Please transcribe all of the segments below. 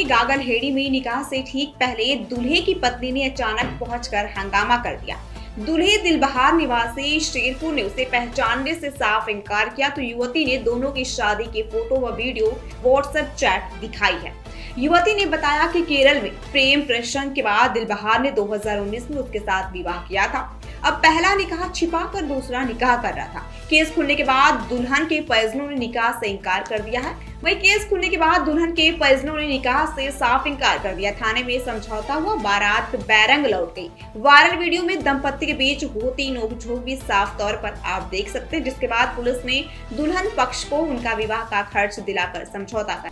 गागलहेड़ी में निकाह से ठीक पहले दूल्हे की पत्नी ने अचानक पहुंचकर हंगामा कर दिया। दूल्हे दिलबहार निवासी शेरपुर ने उसे पहचानने से साफ इनकार किया तो युवती ने दोनों की शादी के फोटो व वीडियो व्हाट्सएप चैट दिखाई है। युवती ने बताया कि केरल में प्रेम प्रसंग के बाद दिलबहार ने 2019 में उसके साथ विवाह किया था। अब पहला निकाह छिपाकर दूसरा निकाह कर रहा था। केस खुलने के बाद दुल्हन के परिजनों ने निकाह से इनकार कर दिया है। वहीं केस खुलने के बाद दुल्हन के परिजनों ने निकाह से साफ इनकार कर दिया। थाने में समझौता हुआ, बारात बैरंग लौट गई। वायरल वीडियो में दंपत्ति के बीच होती नोकझोंक भी साफ तौर पर आप देख सकते हैं, जिसके बाद पुलिस ने दुल्हन पक्ष को उनका विवाह का खर्च दिलाकर समझौता कर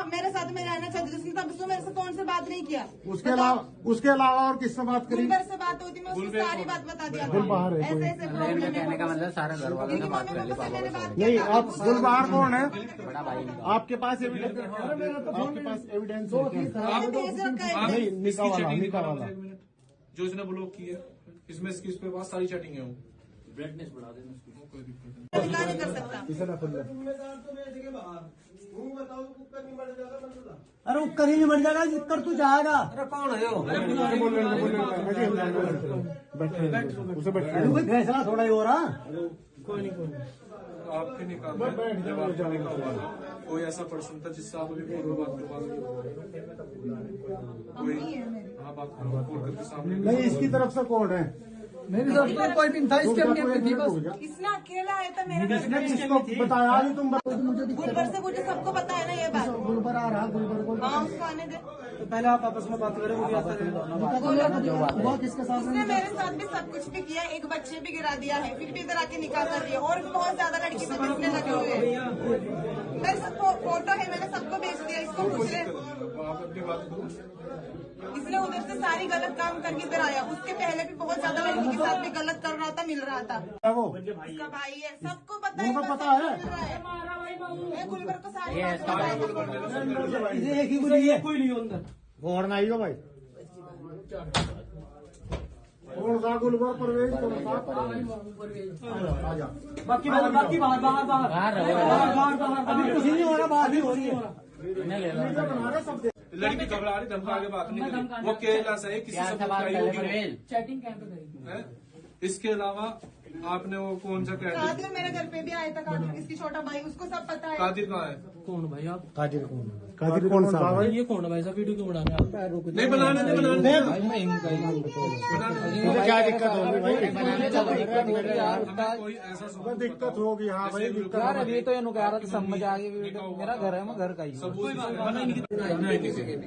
मेरे साथ में रहना चाहती थी, तब उसने मेरे से फोन से बात नहीं किया। उसके अलावा और किससे बात करी? गुलबर से बात होती, मैं उसको सारी बात बता दिया। गुलबहार है ऐसे ऐसे प्रॉब्लम है। कहने का मतलब सारा घर वालों ने बात कर ली, पापा को छोड़ नहीं, आप गुलबहार कौन है? बड़ा भाई ने आपके पास एविडेंस? आपके पास एविडेंस नहीं? निकाह वाला जो इसने ब्लॉक की है, इसमें इसके पास सारी चैटिंग है। ब्राइटनेस बढ़ा देना उसकी। नहीं कर सकता। अरे वो कहीं नहीं बढ़ जाएगा, कर तू जाएगा। अरे कौन है वो? उसे कोई फैसला थोड़ा ही हो रहा। कोई नहीं आपके निकाह में जब आपका निकाह हुआ कोई ऐसा पर्सन था जिससे आप अभी पूर्व बात करवा कोई हाँ बात करो कोर्ट करके सामने नहीं, इसकी तरफ से कौन है? मेरी तरफ से कोई नहीं था, इसके अपने थी बस। इसने अकेला आया था मेरे घर में। किसको बताया नहीं? तुम मुझे गुलबर से मुझे सबको पता है ना ये बात। गुलबर आ रहा, गुलबर को हाँ, उसको आने दे। तो पहले आप आपस में बात करें, वो भी आता है। बहुत इसके साथ उसने मेरे साथ भी सब कुछ भी किया, एक बच्चे भी गिरा दिया है, फिर भी इधर आके निकाह कर दिया। और भी बहुत ज्यादा लड़की पे पिसने लगे हुए हैं। मेरे साथ फोटो है, मैंने सबको भेज दिया। इसको पूछ रहे आप अपनी बात करो। इसने उधर से सारी गलत काम करके इधर आया। उसके पहले भी बहुत ज्यादा लड़की के साथ भी गलत कर रहा था, मिल रहा था। वो उसका भाई है, सबको पता है। उनको पता है। मैं गुलबर को सारी बात बताया। इसे एक ही गुली है, कोई नहीं अंदर। कौन आई हो भाई? कौन सा गुलबर परवेज? बाकी बाहर अभी कुछ नहीं हो रहा, बाहर नहीं हो रही है। लड़की घबरा रही, धमका आगे बात नहीं करी। वो केरला से है, किसी से बात चैटिंग कैंप करी। इसके अलावा आपने वो कौन सा क्या कादिर मेरे घर पे भी आया था। कादिर किसकी छोटा भाई, उसको सब पता है। कादिर कहाँ है? कौन भाई आप? कादिर कौन? कादिर कौन सा? ये कौन है भाई साहब? वीडियो क्यों बना रहे हैं? नहीं बनाने मुझे क्या दिक्कत होगी भाई? कोई ऐसा तो दिक्कत होगी। हाँ भाई, दिक्कत यार अभी तो ये नुकरा समझ आ गई। मेरा घर है, मैं घर का ही हूँ।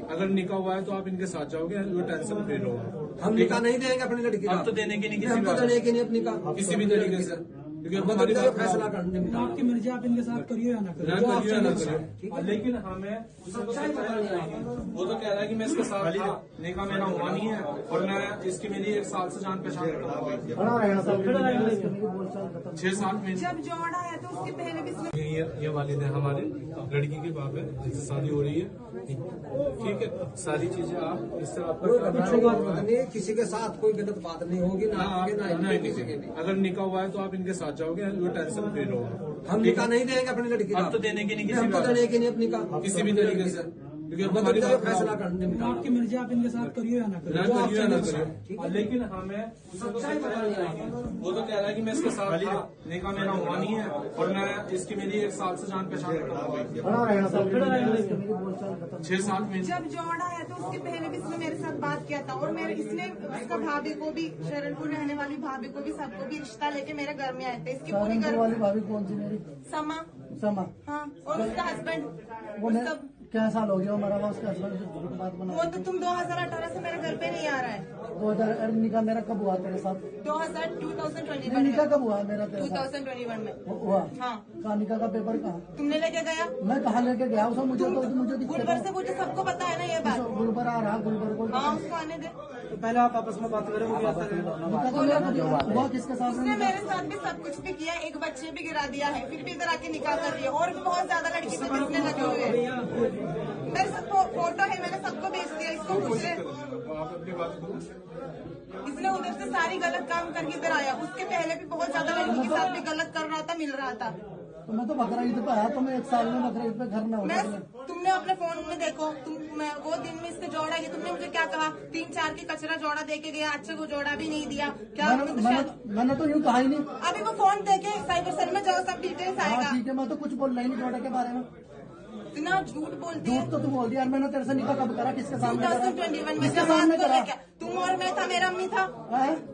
अगर निकाह हुआ है तो आप इनके साथ जाओगे, वो टेंशन फ्री रहोगे। हम निकाह नहीं देंगे अपनी लड़की का। अब तो देने की नहीं हम तो देने की नहीं अपनी का किसी भी तरीके से, क्योंकि हमारी बात फैसला करने में आपकी मर्जी, आप इनके साथ करिए या ना ना करिए ना करिए। लेकिन हमें वो तो कह रहा है कि मैं इसके साथ निकाह मेरा हुआ नहीं है और मैं इसकी मेरी 1 साल से जान पहचान रहा हूँ। 6-7 महीने जब जोड़ा है तो उसके पहले भी ये वालिद है हमारे, लड़की के बाप है, जिससे शादी हो रही है। ठीक है, सारी चीजें आप इससे आपका किसी के साथ कोई गलत बात नहीं होगी ना किसी के भी। अगर निकाह हुआ है तो आप इनके साथ जाओगे, वो टेंशन फ्री रहोगे। हम निकाह नहीं देंगे अपनी लड़की का। अब तो देने की नहीं हम तो देने की नहीं अपनी का किसी भी तरीके से, क्योंकि हमारी बात फैसला करने में आपकी मर्जी, आप इनके साथ करिए या ना ना करिए ना करिए। लेकिन हमें वो तो कह रहा है कि मैं इसके साथ निकाह मेरा हुआ नहीं है और मैं इसकी मेरी 1 साल से जान पहचान रहा हूँ। 6-7 महीने जब जोड़ा है तो उसके पहले भी इसने मेरे साथ बात किया था। और मेरे इसने उसका भाभी को भी, शरणपुर रहने वाली भाभी को भी, सबको भी रिश्ता लेके मेरे घर में आए थे। इसकी पूरी घर वाली भाभी कौन सी? मेरी समा। हाँ, और उसका हस्बैंड वो क्या साल हो गया हमारा? उसका हस्बैंड बात बना। वो तो तुम 2018 से मेरे घर पे नहीं आ रहा है। 2000 निकाह मेरा कब हुआ तेरे साथ? 2021 निकाह कब हुआ मेरा तेरे साथ? 2021 में हुआ। हाँ, कहाँ निकाह का पेपर कहाँ? तुमने लेके गया? मैं कहाँ लेके गया? उसे मुझे गुलबर से मुझे सबको पता है ना ये बात। गुलबर आ रहा, गुलबर को हाँ, उसको आने दे। तो पहले आप आपस में बात करें, वो भी आता है। बहुत इसके साथ उसने मेरे साथ भी सब कुछ भी किया, एक बच्चे भी गिरा दिया है, फिर भी इधर आके निकाह कर दिया। और भी बहुत ज्यादा लड़की पे पिसने लगे हुए हैं। मेरे साथ फोटो है, मैंने सबको भेज दिया। इसको पूछ रहे आप अपनी बात करो। इसने उधर से सारी गलत काम करके इधर आया। उसके पहले भी बहुत ज्यादा लड़की के साथ भी गलत कर रहा था, मिल रहा था। तो मैं तो बकरा ईद पे आया, तो मैं 1 साल में बकरा ईद पे घर ना हो। तुमने अपने फोन में देखो, तुम वो दिन में इसके जोड़ा कि तुमने मुझे क्या कहा, 3-4 के कचरा जोड़ा दे के गया, अच्छे को जोड़ा भी नहीं दिया क्या? मैंने तो यूँ कहा ही नहीं। अभी वो फोन देके साइबर सेल में जाओ, सब डिटेल्स आएगा। ठीक है, मैं तो कुछ बोल रहा ही नहीं जोड़ा के बारे में। इतना झूठ बोलते हैं। झूठ तो तुम बोल दिया यार, मैंने तेरे से निकाह कब करा, किसके सामने करा? 2021 में किसके सामने करा? क्या तुम और मैं था, मेरा अम्मी था।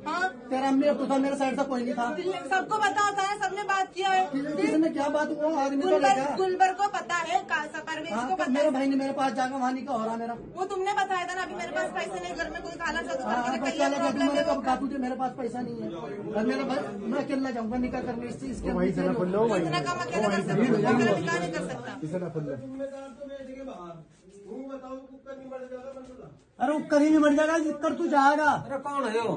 हाँ तेरा अम्मी अब तो था, मेरे साइड से कोई नहीं था। सबको पता होता है, सबने बात किया है। किसने क्या बात? वो आदमी तो लेगा। गुलबर को पता है, परवेज को पता मेरे है। भाई ने मेरे पास जाकर वहाँ निकाह हो रहा मेरा। वो तुमने बताया था ना, अभी मेरे पास पैसे नहीं, घर में कोई खाना बच्चा लगा, तुमने कब कहा तुझे मेरे पास पैसा नहीं है? और मेरा भाई, मैं अकेला जाऊंगा निकाह करने, इससे इसके इतना काम अकेला कर सकता हूँ, निकाह नहीं कर सकता। अरे वो कहीं नहीं मर जाएगा, कर तू जाएगा। अरे कौन है वो?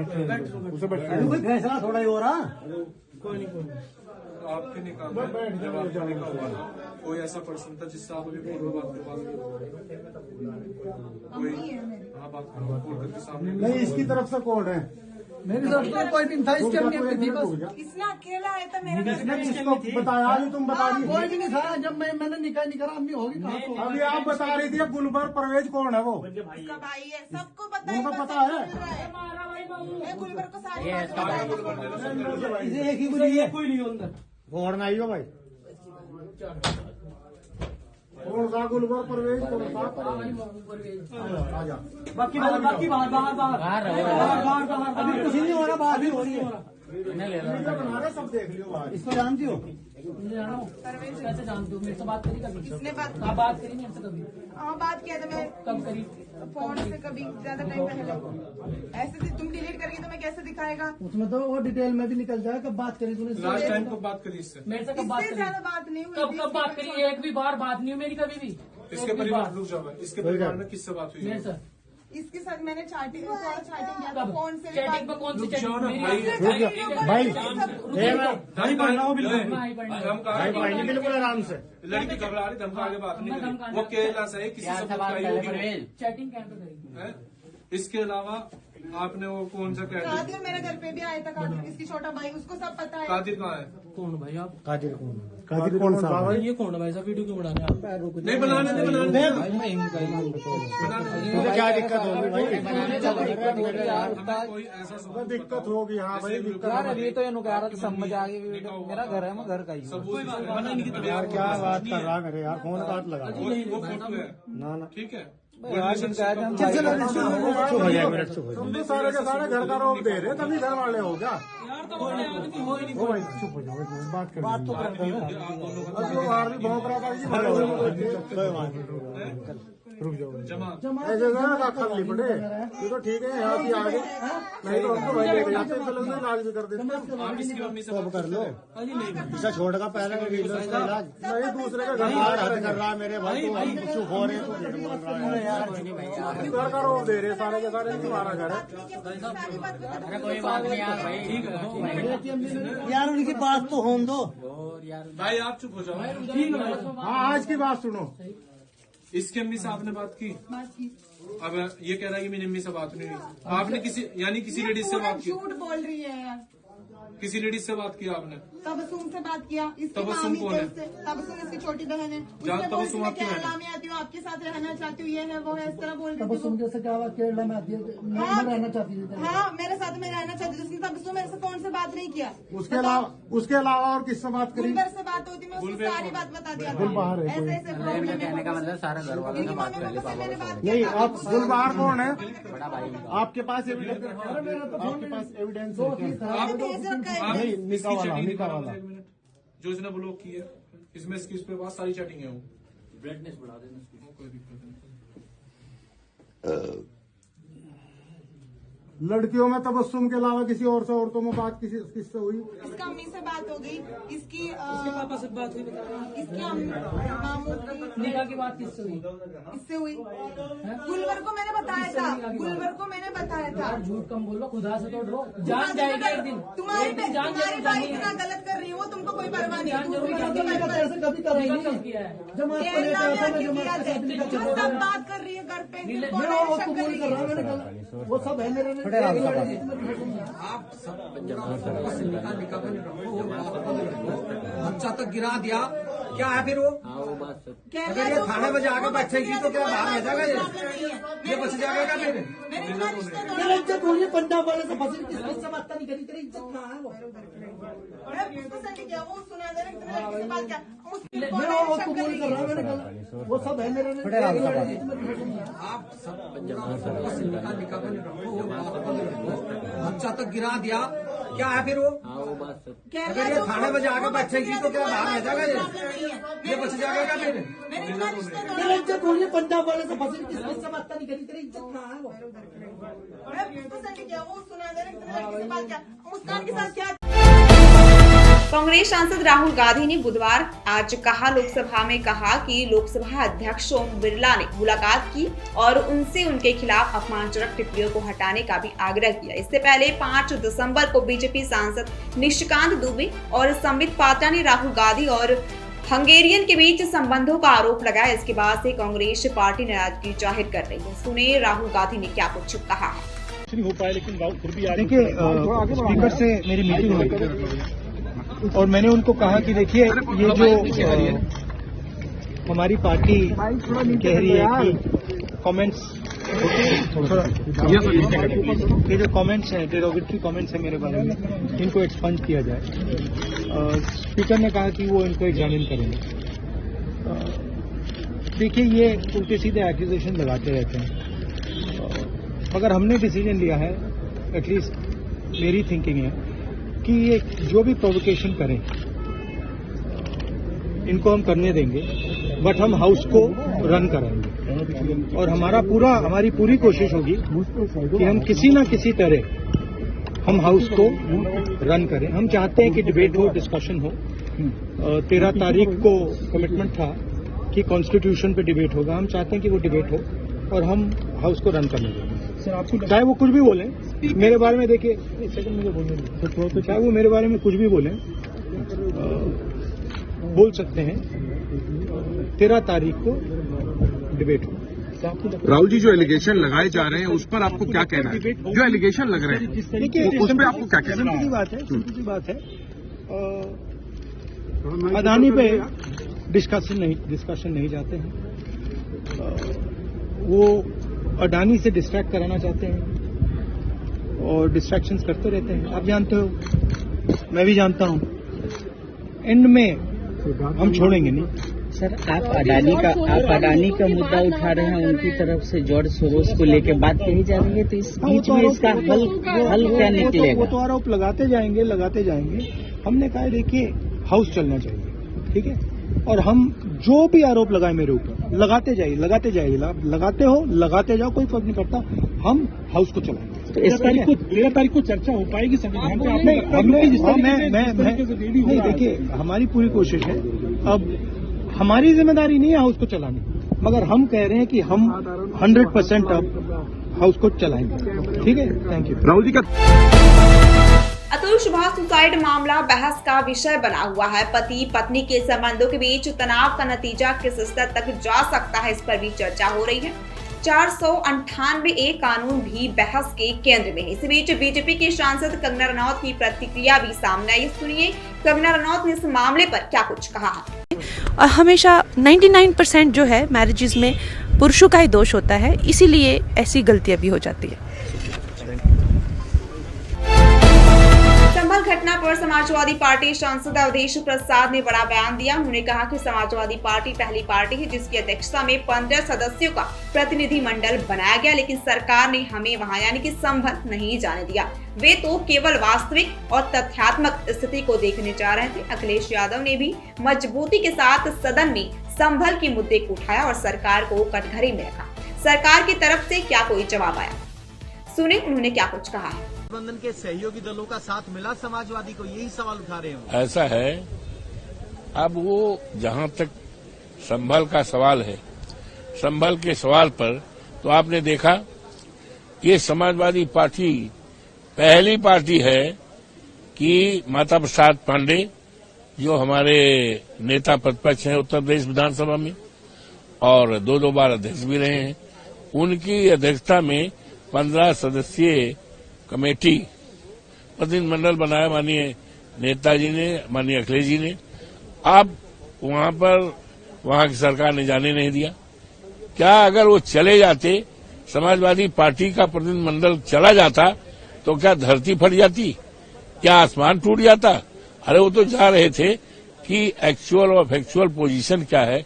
कोई फैसला थोड़ा ही हो रहा। आपके निकाह में जब आपका निकाह हुआ था, कोई ऐसा पर्सन था जिससे आप अभी फोन पर बात कोई? हाँ, बात करो फोन करके सामने। नहीं, इसकी तरफ से कौन है? मेरी तरफ तो कोई नहीं था, इसके अम्मी थी बस। इसने अकेला आया था मेरे घर में। इसको बताया नहीं, तुम बता रही कोई भी नहीं था जब मैंने निकाह नहीं करा। अम्मी होगी कहाँ तो? अभी आप बता रही थी गुलबर परवेज कौन है वो? उसका भाई है, सबको पता है। उनको पता है? मैं गुलबर को सारी बात बताया। इसे एक ही बुरी है। कोई नहीं अंदर। कौन आई हो भाई? कौन सा गुलबर परवेज? कौन सा? आजा। बाकी बाहर अभी कुछ नहीं हो रहा, बात ही हो रही है। बना रहे सब, देख लियो बाहर। इसको जानती हो? कैसे जानते हो? मेरे से बात करी कभी? किसने बात? आप बात करी मेरे से कभी? हाँ, बात किया था मैं कब करी? फोन से, कभी ज्यादा टाइम पहले। ऐसे तुम डिलीट करके तुम्हें कैसे दिखाएगा? उसमें तो वो डिटेल में भी निकल जाए कब बात करी तूने। लास्ट टाइम कब बात करी इससे? मेरे से कब बात इससे करी? ज्यादा बात नहीं हुई। कब बात करी? एक भी बार बात नहीं हुई मेरी कभी भी। इसके परिवार, रुक जाओ, इसके परिवार में किससे बात हुई? मेरे से इसके साथ मैंने चैटिंग किया था, कब? फोन से भी चैटिंग पे बात- कौन सी रुक जाओ ना चैटिंग? भाई बिल्कुल आराम से। लड़की घबरा रही, धमका के बात नहीं धमका करी। वो केरला से है, किसी से बताई होगी चैटिंग कैंप पे करी? है? इसके अलावा आपने वो कौन सा कहते कादिर मेरे घर पे भी आया था, कादिर इसकी छोटा भाई, उसको सब पता है। कादिर कहाँ है? कौन भाई आप? कादिर कौन सा? ये कौन है भाई साहब? वीडियो क्यों बना रहे हैं आप? नहीं बनाने, नहीं बनाने। तुझे क्या दिक्कत होगी भाई? हमें कोई ऐसा तो दिक्कत होगी। हाँ भाई, दिक्कत अभी तो ये नुकारा समझ आ गई। मेरा घर है, मैं घर का ही हूँ। सबूत यार क्या बात कर रहा मेरे यार, फोन काट लगा। वो फोटो है, ना ना, ठीक है। चुप हो जाए, मिनट चुप हो जाए। तुम तो सारे के सारे घर का रोक दे रहे, तभी घर वाले हो क्या? यार तो बड़े आदमी हो ही नहीं। ओ भाई चुप हो जाओ, बात कर। बात तो आप दोनों का अभी वो बाहर भी भौंक रहा था। रुक जाओ, जमा ऐसे ना खल्ली पड़े। ये तो ठीक है, यहाँ की आगे नहीं तो हमको भाई लेके जाते, चलो उसमें इलाज भी कर देते। आप इसकी मम्मी से सब कर लो, नहीं इसे छोड़ का पहले इलाज नहीं, दूसरे का घर हद कर रहा है मेरे भाई। तो चुप हो रहे तो घर का रोक दे रहे सारे के सारे, तुम्हारा घर है। कोई बात नहीं यार भाई, ठीक है यार उनकी बात तो होने दो। भाई आप चुप हो जाओ। ठीक है। हाँ, आज की बात सुनो। इसकी अम्मी से आपने बात की? अब ये कह रहा है कि मेरी अम्मी से बात नहीं हुई। आपने किसी, यानी किसी लेडीज से बात की? झूठ बोल रही है यार। किसी लेडीज से बात की आपने? तबसुम से बात किया। इसकी तबस्सुम मामी कौन थे है? उससे। तबसुम इसकी छोटी बहन है। जान उसने तबस्सुम बोल आपकी बहन है? केरला में आती हूँ, आपके साथ रहना चाहती हूँ, ये है वो है, इस तरह बोल तब रही सुन थी। जैसे क्या हुआ, केरला में आती है, मैं रहना चाहती थी। हाँ, मेरे साथ में रहना चाहती थी। उसने तबसुम मेरे से फोन से बात नहीं किया। उसके अलावा और किससे बात करी? गुलबर से बात होती, मैं उसको गुलबर सारी बात बता दिया गुलबहार है ऐसे ऐसे प्रॉब्लम कहने का मतलब सारा घर वालों से बात कर ली पापा मैंने को। बात नहीं, आप गुलबहार कौन है? बड़ा भाई आपके पास एविडेंस? आपके पास एविडेंस है क्या? आप भेज रखा है। नहीं, इसकी निकाह वाला, चैटिंग निकाह निकालो वाला। एक मिनट। जो इसने ब्लॉक की है, इसमें इसकी इस पे पास सारी चैटिंग है। वो ब्राइटनेस बढ़ा देना उसकी। कोई दिक्कत नहीं। लड़कियों में तबस्सुम के अलावा किसी और से औरतों में बात किससे हुई? इसका अम्मी से बात हो गई। इसकी पापा से बात हुई बता रहा हूँ। इसकी मामू की निकाह की बात किससे हुई? इससे हुई। गुलबर को मैंने बताया था। गुलबर को मैंने बताया था। यार झूठ कम बोलो, खुदा से तो डरो, जान जाएगी एक दिन। तुम्हारी एक दिन जान तुम्हारी जरूर भाई जानी इतना है। गलत कर रही है, वो तुमको कोई परवाह नहीं। जान जरूर जानी है। ऐसे कभी करा ही निकाह कब नहीं। किया है? जमात को केरला में लेकर आके जमात किया के साथ निकाह था। चल रहा सब है। बात कर रही है घर पे। नीले- कौन मैं वो शक कर कबूल रही कर रहा है? हूँ, मैंने वो सब है मेरे में। बच्चा तक गिरा दिया, क्या है फिर वो? हाँ वो बात सच। अगर ये थाने में जाकर बचेगी तो क्या बाहर रह जाएगा ये बच जाएगा क्या फिर? तेरा इज्जत हो रही है पंजाब वाले से फंसी किस से बात नहीं करी तेरी इज्जत कहाँ है वो? वो सुना दे रहे बात क्या मैं वो उसको बोल कर रहा हूँ मैंने कहा वो सब है मेरे आप बच्चा तक गिरा दिया क्या है फिर वो? हाँ वो बात सच। अगर ये थाने में जाकर बचेगी तो क्या बाहर रह जाएगा ये बच जाएगा क्या फिर? तेरा इज्जत हो रही है पंजाब वाले से फंसी किस से बात नहीं करी तेरी इज्जत कहाँ है वो? वो सुना दे रहे बात क्या मुस्कान के साथ क्या कांग्रेस सांसद राहुल गांधी ने बुधवार आज लोकसभा में कहा कि लोकसभा अध्यक्ष ओम बिरला ने मुलाकात की और उनसे उनके खिलाफ अपमानजनक टिप्पणियों को हटाने का भी आग्रह किया। इससे पहले 5 दिसंबर को बीजेपी सांसद निशिकांत दुबे और संबित पात्रा ने राहुल गांधी और हंगेरियन के बीच संबंधों का आरोप लगाया। इसके बाद से कांग्रेस पार्टी नाराजगी जाहिर कर रही है। सुने राहुल गांधी ने क्या कुछ कहा। हो पाया लेकिन खुद भी देखिए स्पीकर से मेरी मीटिंग हुई और मैंने उनको कहा कि देखिए ये जो हमारी पार्टी कह रही है कि कमेंट्स ये जो कमेंट्स हैं डेरोगेटरी कमेंट्स हैं मेरे बारे में इनको एक्सपंज किया जाए। स्पीकर ने कहा कि वो इनको एग्जामिन करेंगे। देखिए ये उल्टे सीधे एक्यूजेशन लगाते रहते हैं मगर हमने डिसीजन लिया है एटलीस्ट मेरी थिंकिंग है कि ये जो भी प्रोवोकेशन करें इनको हम करने देंगे बट हम हाउस को रन कराएंगे और हमारी पूरी कोशिश होगी कि हम किसी ना किसी तरह हम हाउस को रन करें। हम चाहते हैं कि डिबेट हो, डिस्कशन हो। 13 तारीख को कमिटमेंट था कि कॉन्स्टिट्यूशन पे डिबेट होगा। हम चाहते हैं कि वो डिबेट हो और हम हाउस को रन करने देंगे। चाहे वो कुछ भी बोलें मेरे बारे में, देखिए एक सेकंड मुझे बोलने दो, तो चाहे वो मेरे बारे में कुछ भी बोलें बोल सकते हैं। 13 तारीख को डिबेट हो। राहुल जी जो एलिगेशन लगाए जा रहे हैं उस पर आपको क्या कहना है? जो एलिगेशन लग रहे हैं उस पर आपको क्या कहना है? सिंपल सी बात है अदानी पे डिस्कशन नहीं जाते हैं। वो अडानी से डिस्ट्रैक्ट कराना चाहते हैं और डिस्ट्रैक्शंस करते रहते हैं। आप जानते हो, मैं भी जानता हूं, एंड में हम छोड़ेंगे नहीं। सर आप अडानी का मुद्दा उठा रहे हैं, उनकी तरफ से जॉर्ज सोरोस को लेकर बात कही जा रही है, तो इस बीच में इसका हल क्या निकलेगा? वो तो आरोप लगाते जाएंगे। हमने कहा देखिए हाउस चलना चाहिए, ठीक है, और हम जो भी आरोप लगाए मेरे ऊपर लगाते जाइए, लगाते जाओ, कोई फर्क नहीं पड़ता। हम हाउस को चलाएंगे। तो इस तारीख को चर्चा हो पाएगी संविधान पे? नहीं, देखिए हमारी पूरी कोशिश है। अब हमारी जिम्मेदारी नहीं है हाउस को चलानी, मगर हम कह रहे हैं कि हम 100% अब हाउस को चलाएंगे। ठीक है, थैंक यू। राहुल जी का अतुल सुभाष सुसाइड मामला बहस का विषय बना हुआ है। पति पत्नी के संबंधों के बीच तनाव का नतीजा किस स्तर तक जा सकता है, इस पर भी चर्चा हो रही है। 498A कानून भी बहस के केंद्र में है। इस बीच बीजेपी के सांसद कंगना रनौत की प्रतिक्रिया भी सामने आई। सुनिए कंगना रनौत ने इस मामले पर क्या कुछ कहा। हमेशा 99% जो है मैरिजेस में पुरुषों का ही दोष होता है, इसीलिए ऐसी गलतियां भी हो जाती है। संभल घटना पर समाजवादी पार्टी सांसद अवधेश प्रसाद ने बड़ा बयान दिया। उन्होंने कहा कि समाजवादी पार्टी पहली पार्टी है जिसकी अध्यक्षता में 15 सदस्यों का प्रतिनिधि मंडल बनाया गया, लेकिन सरकार ने हमें वहां यानी कि संभल नहीं जाने दिया। वे तो केवल वास्तविक और तथ्यात्मक स्थिति को देखने जा रहे थे। अखिलेश यादव ने भी मजबूती के साथ सदन में संभल के मुद्दे को उठाया और सरकार को कटघरे में रखा। सरकार की तरफ से क्या कोई जवाब आया? सुने उन्होंने क्या कुछ कहा है। गठबंधन के सहयोगी दलों का साथ मिला समाजवादी को, यही सवाल उठा रहे हैं। ऐसा है, अब वो जहां तक संभल का सवाल है, संभल के सवाल पर तो आपने देखा ये समाजवादी पार्टी पहली पार्टी है कि माता प्रसाद पांडे जो हमारे नेता प्रतिपक्ष हैं उत्तर प्रदेश विधानसभा में और 2 बार अध्यक्ष भी रहे हैं, उनकी अध्यक्षता में 15 सदस्यीय कमेटी प्रतिनिधिमंडल बनाया माननीय नेताजी ने, माननीय अखिलेश जी ने। अब वहां पर वहां की सरकार ने जाने नहीं दिया। क्या अगर वो चले जाते, समाजवादी पार्टी का प्रतिनिधिमंडल चला जाता, तो क्या धरती फट जाती, क्या आसमान टूट जाता? अरे वो तो जा रहे थे कि एक्चुअल और फैक्चुअल पोजीशन क्या है,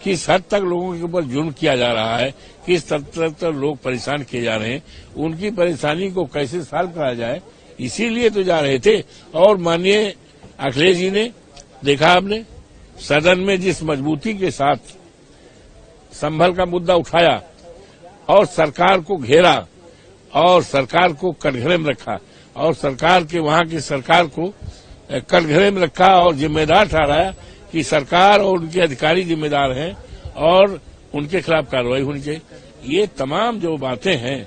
किस हद तक लोगों के ऊपर जुल्म किया जा रहा है, किस हद तक लोग परेशान किए जा रहे हैं, उनकी परेशानी को कैसे सॉल्व करा जाए, इसीलिए तो जा रहे थे। और माननीय अखिलेश जी ने देखा, आपने सदन में जिस मजबूती के साथ संभल का मुद्दा उठाया और सरकार को घेरा और सरकार को कटघरे में रखा और सरकार के वहां की सरकार को कटघरे में रखा और जिम्मेदार ठहराया कि सरकार और उनके अधिकारी जिम्मेदार हैं और उनके खिलाफ कार्रवाई होनी चाहिए। ये तमाम जो बातें हैं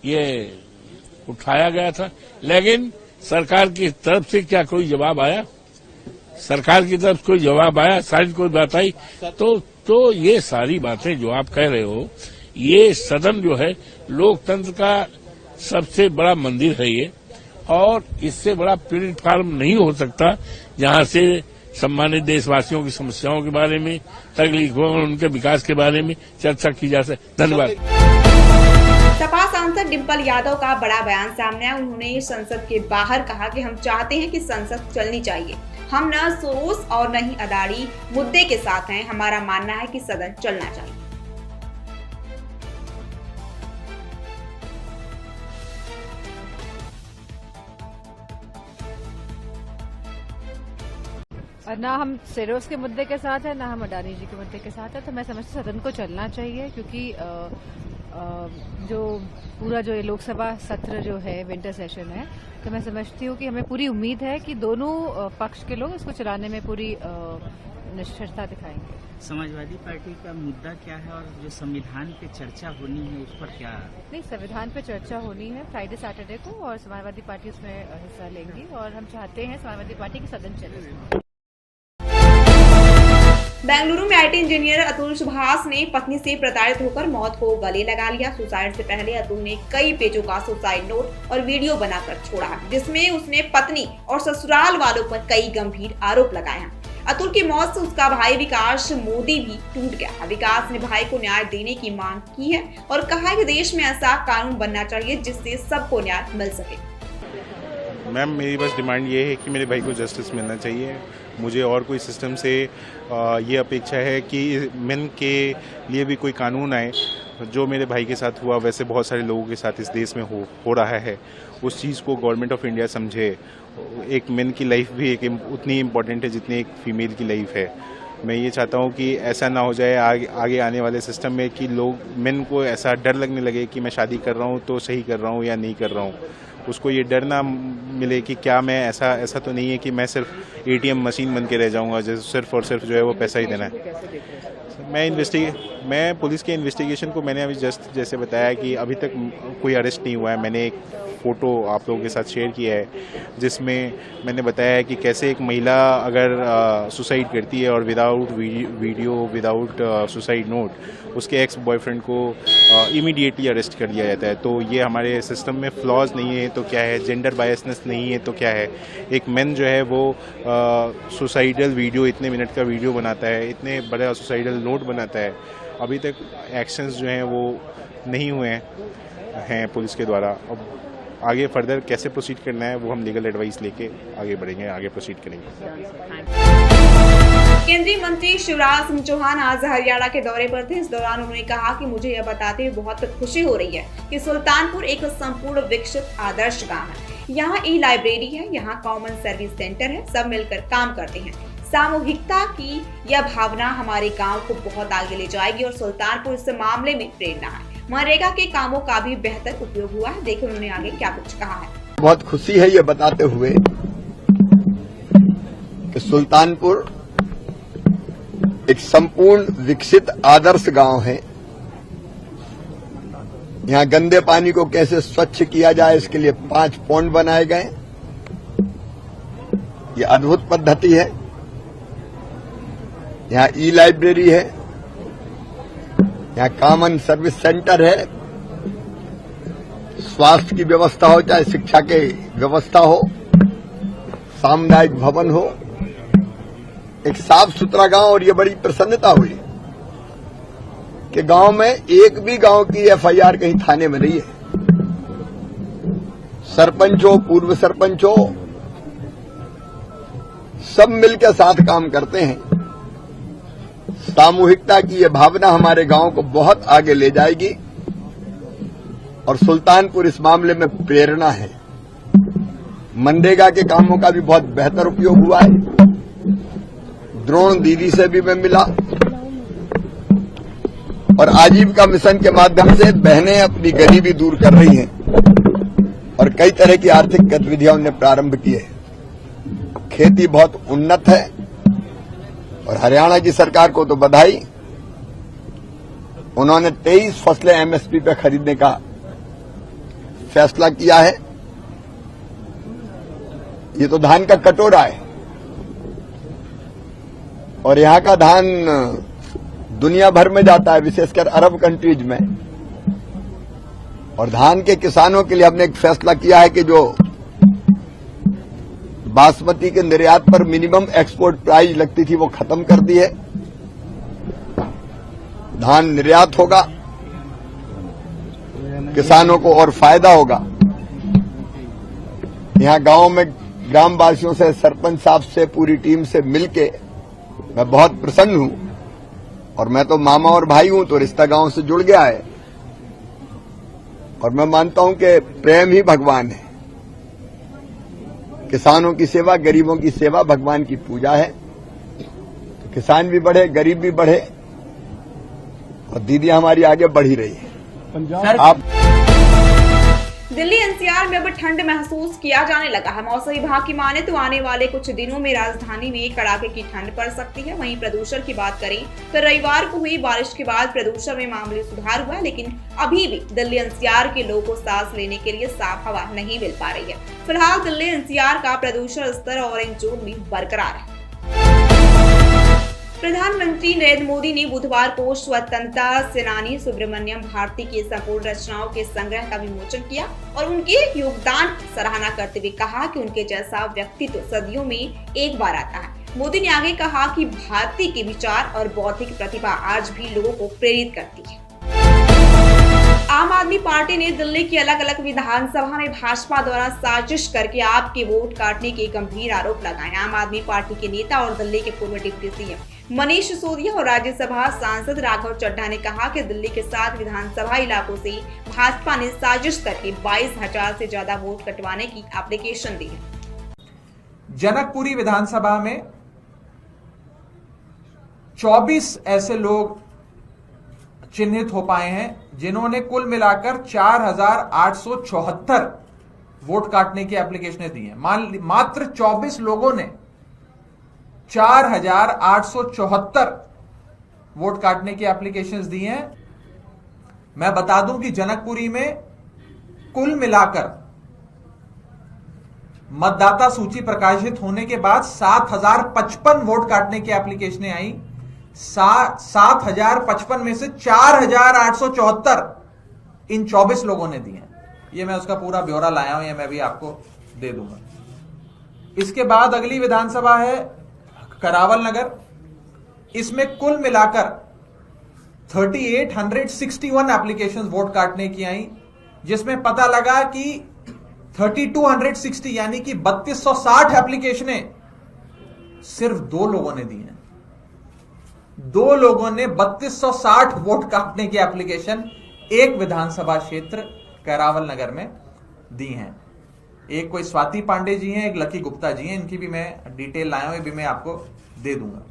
ये उठाया गया था, लेकिन सरकार की तरफ से क्या कोई जवाब आया? सरकार की तरफ कोई जवाब आया? शायद कोई बात आई तो ये सारी बातें जो आप कह रहे हो, ये सदन जो है लोकतंत्र का सबसे बड़ा मंदिर है ये, और इससे बड़ा प्लेटफॉर्म नहीं हो सकता जहां से सम्मानित देशवासियों की समस्याओं के बारे में, तकलीफों और उनके विकास के बारे में चर्चा की जा सके। धन्यवाद। सपा सांसद डिंपल यादव का बड़ा बयान सामने आया। उन्होंने संसद के बाहर कहा कि हम चाहते हैं कि संसद चलनी चाहिए, हम न सोरोस और न ही अदानी मुद्दे के साथ हैं, हमारा मानना है कि सदन चलना चाहिए। और ना हम सेरोस के मुद्दे के साथ है, ना हम अडानी जी के मुद्दे के साथ है। तो मैं समझती हूँ सदन को चलना चाहिए, क्योंकि जो पूरा जो ये लोकसभा सत्र जो है विंटर सेशन है, तो मैं समझती हूँ कि हमें पूरी उम्मीद है कि दोनों पक्ष के लोग इसको चलाने में पूरी निष्ठता दिखाएंगे। समाजवादी पार्टी का मुद्दा क्या है और जो संविधान पे चर्चा होनी है उस पर क्या? नहीं, संविधान पे चर्चा होनी है फ्राइडे सैटरडे को, और समाजवादी पार्टी उसमें हिस्सा लेंगी, और हम चाहते हैं समाजवादी पार्टी की सदन चले। बेंगलुरु में आईटी इंजीनियर अतुल सुभाष ने पत्नी से प्रताड़ित होकर मौत को गले लगा लिया। सुसाइड से पहले अतुल ने कई पेजों का सुसाइड नोट और वीडियो बनाकर छोड़ा, जिसमें उसने पत्नी और ससुराल वालों पर कई गंभीर आरोप लगाए हैं। अतुल की मौत से उसका भाई विकास मोदी भी टूट गया। विकास ने भाई को न्याय देने की मांग की है और कहा है कि देश में ऐसा कानून बनना चाहिए जिससे सबको न्याय मिल सके। मैम, मेरी बस डिमांड ये है कि मेरे भाई को जस्टिस मिलना चाहिए। मुझे और कोई सिस्टम से ये अपेक्षा है कि मेन के लिए भी कोई कानून आए। जो मेरे भाई के साथ हुआ वैसे बहुत सारे लोगों के साथ इस देश में हो रहा है, उस चीज़ को गवर्नमेंट ऑफ इंडिया समझे। एक मेन की लाइफ भी एक उतनी इम्पोर्टेंट है जितनी एक फीमेल की लाइफ है। मैं ये चाहता हूँ कि ऐसा ना हो जाए आगे आने वाले सिस्टम में कि लोग मेन को ऐसा डर लगने लगे कि मैं शादी कर रहा हूँ तो सही कर रहा हूँ या नहीं कर रहा हूँ। उसको ये डर ना मिले कि क्या मैं ऐसा तो नहीं है कि मैं सिर्फ एटीएम मशीन बन के रह जाऊंगा, जैसे सिर्फ और सिर्फ जो है वो पैसा ही देना है। मैं पुलिस के इन्वेस्टिगेशन को मैंने अभी जस्ट जैसे बताया कि अभी तक कोई अरेस्ट नहीं हुआ है। मैंने एक फ़ोटो आप लोगों के साथ शेयर किया है जिसमें मैंने बताया है कि कैसे एक महिला अगर सुसाइड करती है और without video, without suicide note, उसके एक्स बॉयफ्रेंड को इमीडिएटली अरेस्ट कर लिया जाता है। तो ये हमारे सिस्टम में फ्लॉज नहीं है तो क्या है, जेंडर बायसनेस नहीं है तो क्या है। एक मैन जो है वो सुसाइडल वीडियो, इतने मिनट का वीडियो बनाता है, इतने बड़ा सुसाइडल नोट बनाता है। अभी तक एक्शंस जो हैं वो नहीं हुए हैं पुलिस के द्वारा। अब आगे फर्दर कैसे प्रोसीड करना है वो हम लीगल एडवाइस लेके आगे बढ़ेंगे, आगे प्रोसीड करेंगे। केंद्रीय मंत्री शिवराज सिंह चौहान आज हरियाणा के दौरे पर थे। इस दौरान उन्होंने कहा कि मुझे यह बताते हुए बहुत खुशी हो रही है कि सुल्तानपुर एक संपूर्ण विकसित आदर्श गांव है। यहाँ ई लाइब्रेरी है, यहाँ कॉमन सर्विस सेंटर है, सब मिलकर काम करते हैं। सामूहिकता की यह भावना हमारे गांव को बहुत आगे ले जाएगी और सुल्तानपुर इस मामले में प्रेरणा है। मनरेगा के कामों का भी बेहतर उपयोग हुआ है। देखिए उन्होंने आगे क्या कुछ कहा है। बहुत खुशी है ये बताते हुए कि सुल्तानपुर एक संपूर्ण विकसित आदर्श गांव है। यहाँ गंदे पानी को कैसे स्वच्छ किया जाए इसके लिए 5 पॉन्ड बनाए गए। ये अद्भुत पद्धति है। यहाँ ई लाइब्रेरी है, यहाँ कॉमन सर्विस सेंटर है, स्वास्थ्य की व्यवस्था हो चाहे शिक्षा की व्यवस्था हो, सामुदायिक भवन हो, एक साफ सुथरा गांव, और ये बड़ी प्रसन्नता हुई कि गांव में एक भी गांव की एफआईआर कहीं थाने में नहीं है। सरपंच हो, पूर्व सरपंच हो, सब मिलकर साथ काम करते हैं। सामूहिकता की ये भावना हमारे गांव को बहुत आगे ले जाएगी और सुल्तानपुर इस मामले में प्रेरणा है। मनरेगा के कामों का भी बहुत बेहतर उपयोग हुआ है। द्रोण दीदी से भी मैं मिला और आजीविका मिशन के माध्यम से बहनें अपनी गरीबी दूर कर रही हैं और कई तरह की आर्थिक गतिविधियां उन्होंने प्रारंभ की है। खेती बहुत उन्नत है और हरियाणा की सरकार को तो बधाई। उन्होंने 23 फसलें एमएसपी पे खरीदने का फैसला किया है। ये तो धान का कटोरा है और यहां का धान दुनिया भर में जाता है, विशेषकर अरब कंट्रीज में। और धान के किसानों के लिए हमने एक फैसला किया है कि जो बासमती के निर्यात पर मिनिमम एक्सपोर्ट प्राइस लगती थी वो खत्म कर दी है। धान निर्यात होगा, किसानों को और फायदा होगा। यहां गांव में ग्रामवासियों से, सरपंच साहब से, पूरी टीम से मिलके मैं बहुत प्रसन्न हूं और मैं तो मामा और भाई हूं, तो रिश्ता गांव से जुड़ गया है। और मैं मानता हूं कि प्रेम ही भगवान है। किसानों की सेवा, गरीबों की सेवा भगवान की पूजा है। तो किसान भी बढ़े, गरीब भी बढ़े और दीदी हमारी आगे बढ़ ही रही है। आप दिल्ली एनसीआर में अब ठंड महसूस किया जाने लगा है। मौसम विभाग की माने तो आने वाले कुछ दिनों में राजधानी में कड़ाके की ठंड पड़ सकती है। वहीं प्रदूषण की बात करें तो रविवार को हुई बारिश के बाद प्रदूषण में मामूली सुधार हुआ है, लेकिन अभी भी दिल्ली एनसीआर के लोगों को सांस लेने के लिए साफ हवा नहीं मिल पा रही है। फिलहाल दिल्ली एनसीआर का प्रदूषण स्तर ऑरेंज जोन में बरकरार है। प्रधानमंत्री नरेंद्र मोदी ने बुधवार को स्वतंत्रता सेनानी सुब्रमण्यम भारती की संपूर्ण रचनाओं के संग्रह का विमोचन किया और उनके योगदान की सराहना करते हुए कहा कि उनके जैसा व्यक्तित्व सदियों में एक बार आता है। मोदी ने आगे कहा कि भारती के विचार और बौद्धिक प्रतिभा आज भी लोगों को प्रेरित करती है। आम आदमी पार्टी ने दिल्ली की अलग अलग विधानसभा में भाजपा द्वारा साजिश करके आपके वोट काटने के गंभीर आरोप लगाए। आम आदमी पार्टी के नेता और दिल्ली के पूर्व डिप्टी सीएम मनीष सिसोदिया और राज्यसभा सांसद राघव चड्ढा ने कहा कि दिल्ली के 7 विधानसभा इलाकों से भाजपा ने साजिश करके 22,000 से ज्यादा वोट कटवाने की एप्लीकेशन दी है। जनकपुरी विधानसभा में 24 ऐसे लोग चिन्हित हो पाए हैं जिन्होंने कुल मिलाकर 4,874 वोट काटने की एप्लीकेशनें दी हैं। मात्र 24 लोगों ने 4,874 वोट काटने की एप्लीकेशंस दी हैं। मैं बता दूं कि जनकपुरी में कुल मिलाकर मतदाता सूची प्रकाशित होने के बाद 7,055 वोट काटने की एप्लीकेशनें आई। 7,055 में से 4,874 इन 24 लोगों ने दी हैं। ये मैं उसका पूरा ब्यौरा लाया हूं, ये मैं भी आपको दे दूंगा। इसके बाद अगली विधानसभा है करावल नगर। इसमें कुल मिलाकर 3,861 एप्लीकेशन वोट काटने की आई, जिसमें पता लगा कि 3,260 यानी कि 3,260 एप्लीकेशनें सिर्फ 2 लोगों ने दी हैं। 2 लोगों ने 3,260 वोट काटने की एप्लीकेशन एक विधानसभा क्षेत्र करावल नगर में दी हैं। एक कोई स्वाति पांडे जी हैं, एक लकी गुप्ता जी हैं। इनकी भी मैं डिटेल लाया हूं, ये भी मैं आपको दे दूंगा।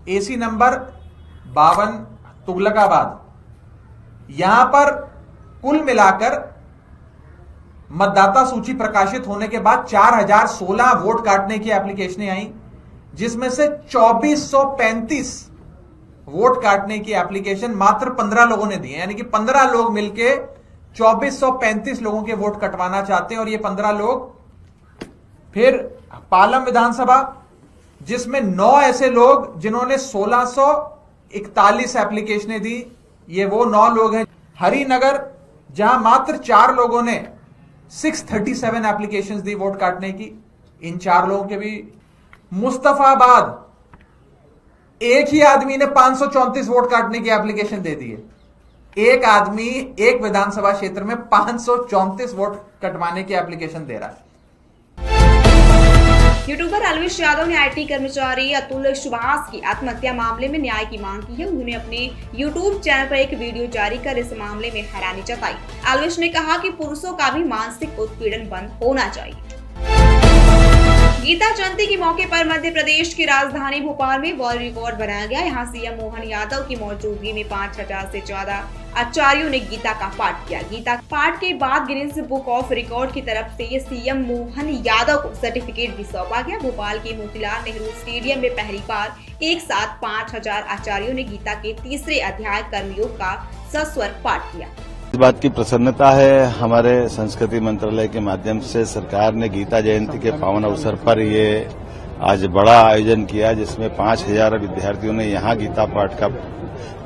एसी नंबर 52 तुगलकाबाद, यहां पर कुल मिलाकर मतदाता सूची प्रकाशित होने के बाद 4,016 वोट काटने की एप्लीकेशनें आई, जिसमें से 2,435 वोट काटने की एप्लीकेशन मात्र 15 लोगों ने दी है। यानी कि 15 लोग मिलके 2,435 लोगों के वोट कटवाना चाहते हैं और ये 15 लोग। फिर पालम विधानसभा, जिसमें 9 ऐसे लोग जिन्होंने 1,641 एप्लीकेशनें दी। ये वो 9 लोग हैं। हरिनगर, जहां मात्र 4 लोगों ने 637 एप्लीकेशंस दी वोट काटने की। इन 4 लोगों के भी। मुस्तफाबाद एक ही आदमी ने 534 वोट काटने की एप्लीकेशन दे दी है। एक आदमी एक विधानसभा क्षेत्र में 534 वोट कटवाने की एप्लीकेशन दे रहा है। यूट्यूबर अलविश यादव ने आईटी कर्मचारी अतुल सुभाष की आत्महत्या मामले में न्याय की मांग की है। उन्होंने अपने यूट्यूब चैनल पर एक वीडियो जारी कर इस मामले में हैरानी जताई। अलविश ने कहा कि पुरुषों का भी मानसिक उत्पीड़न बंद होना चाहिए। गीता जयंती के मौके पर मध्य प्रदेश की राजधानी भोपाल में वर्ल्ड रिकॉर्ड बनाया गया। यहाँ सीएम मोहन यादव की मौजूदगी में 5000 से ज्यादा आचार्यों ने गीता का पाठ किया। गीता पाठ के बाद गिनीज बुक ऑफ रिकॉर्ड की तरफ से सीएम मोहन यादव को सर्टिफिकेट भी सौंपा गया। भोपाल के मोतीलाल नेहरू स्टेडियम में पहली बार एक साथ 5000 आचार्यों ने गीता के 3रे अध्याय कर्मयोग का सस्वर पाठ किया। इस बात की प्रसन्नता है, हमारे संस्कृति मंत्रालय के माध्यम से सरकार ने गीता जयंती के पावन अवसर पर ये आज बड़ा आयोजन किया, जिसमें 5000 विद्यार्थियों ने यहाँ गीता पाठ का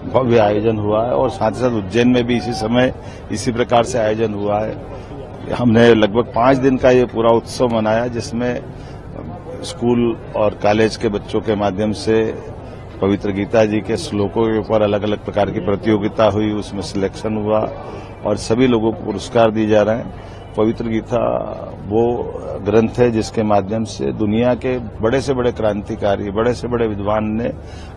भव्य आयोजन हुआ है। और साथ ही साथ उज्जैन में भी इसी समय इसी प्रकार से आयोजन हुआ है। हमने लगभग 5 दिन का ये पूरा उत्सव मनाया, जिसमें स्कूल और कॉलेज के बच्चों के माध्यम से पवित्र गीता जी के श्लोकों के ऊपर अलग अलग प्रकार की प्रतियोगिता हुई, उसमें सिलेक्शन हुआ और सभी लोगों को पुरस्कार दिए जा रहे हैं। पवित्र गीता वो ग्रंथ है जिसके माध्यम से दुनिया के बड़े से बड़े क्रांतिकारी, बड़े से बड़े विद्वान ने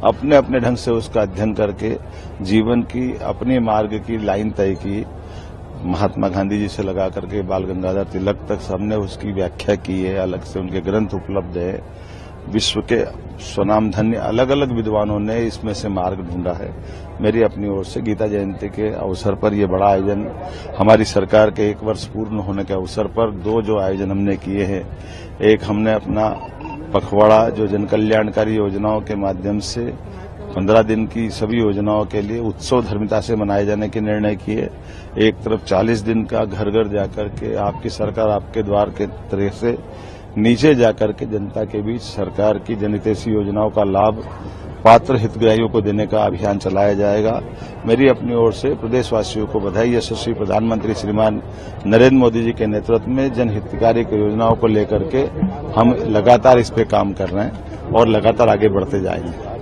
अपने अपने ढंग से उसका अध्ययन करके जीवन की अपने मार्ग की लाइन तय की। महात्मा गांधी जी से लगा करके बाल गंगाधर तिलक तक सबने उसकी व्याख्या की है, अलग से उनके ग्रंथ उपलब्ध है। विश्व के स्वनामधन्य अलग अलग विद्वानों ने इसमें से मार्ग ढूंढा है। मेरी अपनी ओर से गीता जयंती के अवसर पर यह बड़ा आयोजन, हमारी सरकार के 1 वर्ष पूर्ण होने के अवसर पर 2 जो आयोजन हमने किए हैं, एक हमने अपना पखवाड़ा जो जन कल्याणकारी योजनाओं के माध्यम से 15 दिन की सभी योजनाओं के लिए उत्सव धर्मिता से मनाए जाने के निर्णय किए। एक तरफ 40 दिन का घर घर जाकर के आपकी सरकार आपके द्वार के तरह से नीचे जाकर के जनता के बीच सरकार की जनहितैषी योजनाओं का लाभ पात्र हितग्राहियों को देने का अभियान चलाया जाएगा। मेरी अपनी ओर से प्रदेशवासियों को बधाई। यशस्वी प्रधानमंत्री श्रीमान नरेंद्र मोदी जी के नेतृत्व में जनहितकारी योजनाओं को लेकर के हम लगातार इस पे काम कर रहे हैं और लगातार आगे बढ़ते जाएंगे।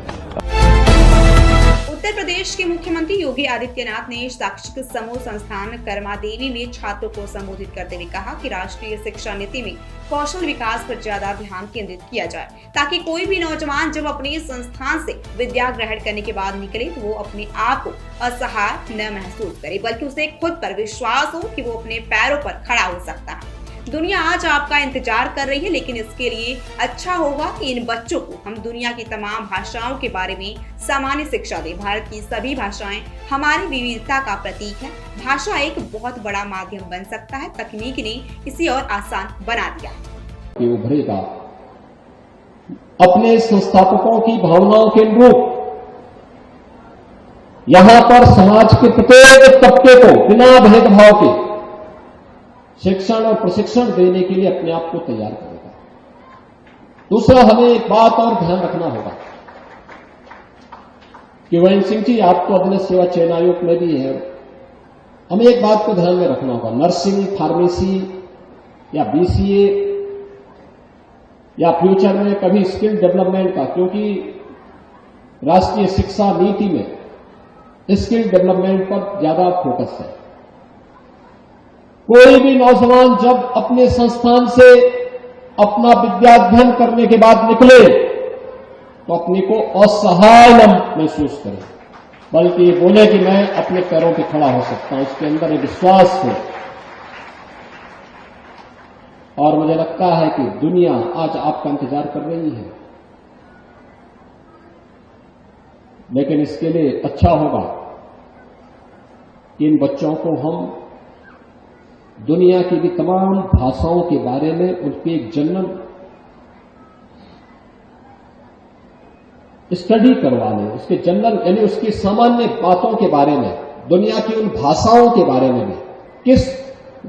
उत्तर प्रदेश के मुख्यमंत्री योगी आदित्यनाथ ने शैक्षिक समूह संस्थान कर्मादेवी में छात्रों को संबोधित करते हुए कहा कि राष्ट्रीय शिक्षा नीति में कौशल विकास पर ज्यादा ध्यान केंद्रित किया जाए, ताकि कोई भी नौजवान जब अपने संस्थान से विद्या ग्रहण करने के बाद निकले तो वो अपने आप को असहाय न महसूस करे, बल्कि उसे खुद पर विश्वास हो कि वो अपने पैरों पर खड़ा हो सकता है। दुनिया आज आपका इंतजार कर रही है, लेकिन इसके लिए अच्छा होगा कि इन बच्चों को हम दुनिया की तमाम भाषाओं के बारे में सामान्य शिक्षा दें। भारत की सभी भाषाएं हमारी विविधता का प्रतीक है। भाषा एक बहुत बड़ा माध्यम बन सकता है। तकनीक ने इसे और आसान बना दिया। उभरेगा अपने संस्थापकों की भावनाओं के अनुरूप यहां पर समाज के प्रत्येक तबके को बिना भेदभाव के शिक्षण और प्रशिक्षण देने के लिए अपने आप को तैयार करेगा। दूसरा, हमें एक बात और ध्यान रखना होगा कि वैन सिंह जी, आप तो अपने सेवा चयन आयोग में भी हैं, हमें एक बात को ध्यान में रखना होगा, नर्सिंग, फार्मेसी या बीसीए या फ्यूचर में कभी स्किल डेवलपमेंट का, क्योंकि राष्ट्रीय शिक्षा नीति में स्किल डेवलपमेंट पर ज्यादा फोकस है। कोई भी नौजवान जब अपने संस्थान से अपना विद्याध्ययन करने के बाद निकले तो अपने को असहाय न महसूस करे, बल्कि ये बोले कि मैं अपने पैरों पे खड़ा हो सकता हूं, उसके अंदर एक विश्वास हो। और मुझे लगता है कि दुनिया आज आपका इंतजार कर रही है, लेकिन इसके लिए अच्छा होगा कि इन बच्चों को हम दुनिया की भी तमाम भाषाओं के बारे में उनकी एक जनरल स्टडी करवा लें, उसके जनरल यानी उसकी सामान्य बातों के बारे में, दुनिया की उन भाषाओं के बारे में भी, किस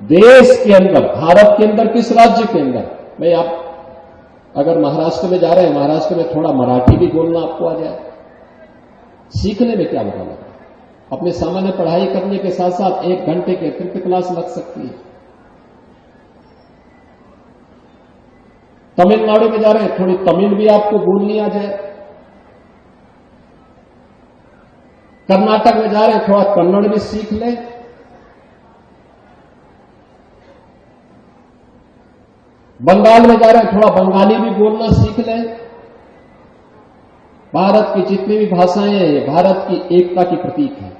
देश के अंदर, भारत के अंदर, किस राज्य के अंदर। भाई आप अगर महाराष्ट्र में जा रहे हैं, महाराष्ट्र में थोड़ा मराठी भी बोलना आपको आ जाए, सीखने में क्या बुरा लगा। अपने सामान्य पढ़ाई करने के साथ साथ 1 घंटे के अतिरिक्त क्लास लग सकती है। तमिलनाडु में जा रहे हैं, थोड़ी तमिल भी आपको बोलनी आ जाए। कर्नाटक में जा रहे हैं, थोड़ा कन्नड़ भी सीख लें। बंगाल में जा रहे हैं, थोड़ा बंगाली भी बोलना सीख लें। भारत की जितनी भी भाषाएं हैं, ये भारत की एकता की प्रतीक है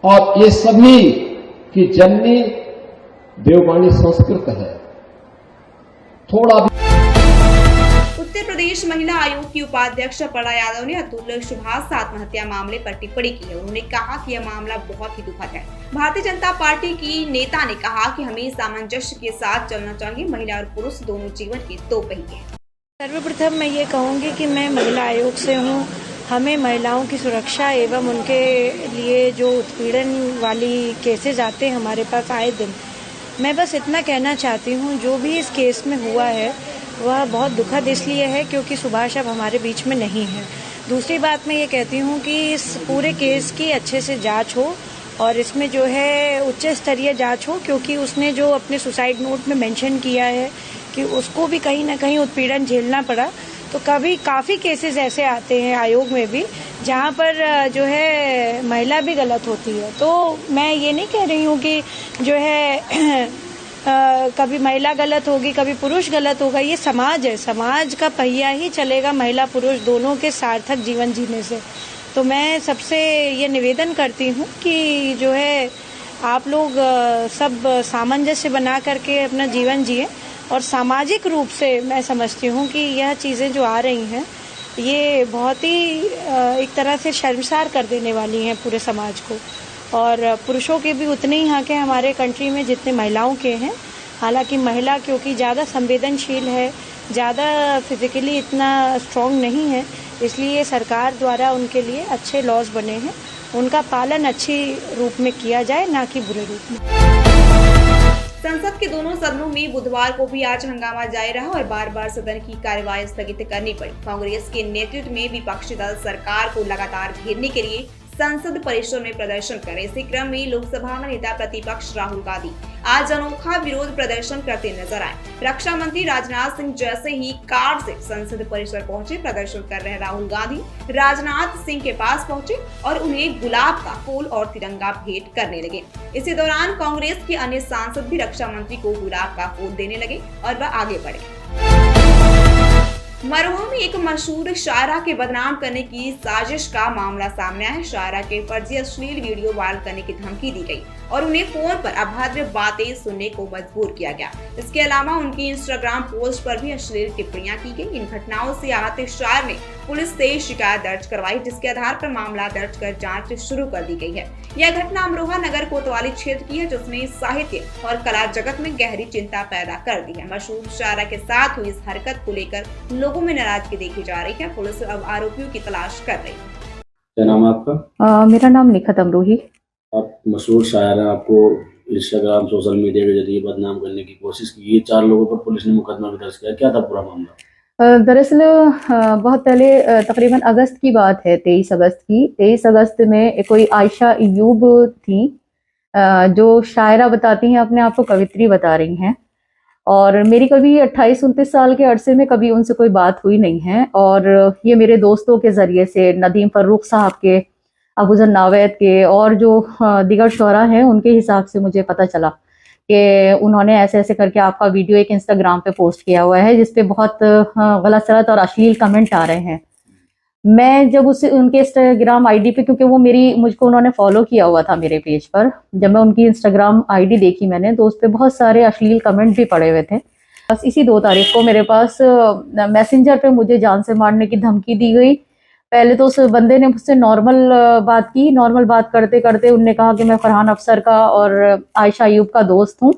और ये सभी की जननी देववाणी संस्कृत है। थोड़ा भी उत्तर प्रदेश महिला आयोग की उपाध्यक्ष अपर्णा यादव ने अतुल सुभाष आत्महत्या मामले पर टिप्पणी की है। उन्होंने कहा कि यह मामला बहुत ही दुखद है। भारतीय जनता पार्टी की नेता ने कहा कि हमें सामंजस्य के साथ चलना चाहिए। महिला और पुरुष दोनों जीवन के दो पहिए हैं। सर्वप्रथम मैं ये कहूँगी कि मैं महिला आयोग से हूँ। हमें महिलाओं की सुरक्षा एवं उनके लिए जो उत्पीड़न वाली केसेज आते हैं हमारे पास आए दिन, मैं बस इतना कहना चाहती हूँ, जो भी इस केस में हुआ है वह बहुत दुखद इसलिए है क्योंकि सुभाष अब हमारे बीच में नहीं है। दूसरी बात मैं ये कहती हूँ कि इस पूरे केस की अच्छे से जांच हो और इसमें जो है उच्च स्तरीय जांच हो, क्योंकि उसने जो अपने सुसाइड नोट में मेंशन किया है कि उसको भी कहीं ना कहीं उत्पीड़न झेलना पड़ा। तो कभी काफ़ी केसेस ऐसे आते हैं आयोग में भी जहाँ पर जो है महिला भी गलत होती है। तो मैं ये नहीं कह रही हूँ कि जो है कभी महिला गलत होगी, कभी पुरुष गलत होगा। ये समाज है, समाज का पहिया ही चलेगा महिला पुरुष दोनों के सार्थक जीवन जीने से। तो मैं सबसे ये निवेदन करती हूँ कि जो है आप लोग सब सामंजस्य बना करके अपना जीवन जिए और सामाजिक रूप से मैं समझती हूँ कि यह चीज़ें जो आ रही हैं ये बहुत ही एक तरह से शर्मसार कर देने वाली हैं पूरे समाज को। और पुरुषों के भी उतने ही हक हैं हमारे कंट्री में जितने महिलाओं के हैं। हालांकि महिला क्योंकि ज़्यादा संवेदनशील है, ज़्यादा फिजिकली इतना स्ट्रॉन्ग नहीं है, इसलिए सरकार द्वारा उनके लिए अच्छे लॉज बने हैं। उनका पालन अच्छी रूप में किया जाए, ना कि बुरे रूप में। संसद के दोनों सदनों में बुधवार को भी आज हंगामा जारी रहा और बार बार सदन की कार्यवाही स्थगित करनी पड़ी। कांग्रेस के नेतृत्व में विपक्षी दल सरकार को लगातार घेरने के लिए संसद परिसर में प्रदर्शन करे। इसी क्रम में लोकसभा में नेता प्रतिपक्ष राहुल गांधी आज अनोखा विरोध प्रदर्शन करते नजर आए। रक्षा मंत्री राजनाथ सिंह जैसे ही कार से संसद परिसर पहुंचे। प्रदर्शन कर रहे राहुल गांधी राजनाथ सिंह के पास पहुंचे और उन्हें गुलाब का फूल और तिरंगा भेंट करने लगे। इसी दौरान कांग्रेस के अन्य सांसद भी रक्षा मंत्री को गुलाब का फूल देने लगे और वह आगे बढ़े। मरोहा में एक मशहूर शायरा के बदनाम करने की साजिश का मामला सामने आया है। शायरा के फर्जी अश्लील वीडियो वायरल करने की धमकी दी गई और उन्हें फोन पर अभद्र बातें सुनने को मजबूर किया गया। इसके अलावा उनकी इंस्टाग्राम पोस्ट पर भी अश्लील टिप्पणियां की गई। इन घटनाओं से आहत शायर ने पुलिस से शिकायत दर्ज करवाई, जिसके आधार पर मामला दर्ज कर जांच शुरू कर दी गई है। यह घटना अमरोहा नगर कोतवाली क्षेत्र की है, जिसने साहित्य और कला जगत में गहरी चिंता पैदा कर दी है। मशहूर शायरा के साथ हुई इस हरकत को लेकर लोगों में नाराजगी देखी जा रही है। पुलिस अब आरोपियों की तलाश कर रही है। क्या नाम है आपका? मेरा नाम निखत अमरोही। आप मशहूर शायर हैं, आपको इंस्टाग्राम सोशल मीडिया के जरिए बदनाम करने की कोशिश की। ये 4 लोगों पर पुलिस ने मुकदमा भी दर्ज किया, क्या था पूरा मामला? दरअसल बहुत पहले तकरीबन अगस्त की बात है, 23 अगस्त की। 23 अगस्त में कोई आयशा अयूब थी जो शायरा बताती हैं, अपने आप को कवित्री बता रही हैं। और मेरी कभी 28-29 साल के अरसे में कभी उनसे कोई बात हुई नहीं है। और ये मेरे दोस्तों के ज़रिए से, नदीम फर्रुख साहब के, अबूजर नावेद के और जो दीगर शोरा हैं उनके हिसाब से मुझे पता चला कि उन्होंने ऐसे ऐसे करके आपका वीडियो एक इंस्टाग्राम पे पोस्ट किया हुआ है जिसपे बहुत गलत सलत और अश्लील कमेंट आ रहे हैं। मैं जब उनके इंस्टाग्राम आईडी पे, क्योंकि वो मुझको उन्होंने फॉलो किया हुआ था मेरे पेज पर, जब मैं उनकी इंस्टाग्राम आईडी देखी मैंने तो उस पर बहुत सारे अश्लील कमेंट भी पड़े हुए थे। बस इसी 2 तारीख को मेरे पास मैसेंजर पे मुझे जान से मारने की धमकी दी गई। पहले तो उस बंदे ने मुझसे नॉर्मल बात की। नॉर्मल बात करते करते उनने कहा कि मैं फरहान अफसर का और आयशा अयूब का दोस्त हूँ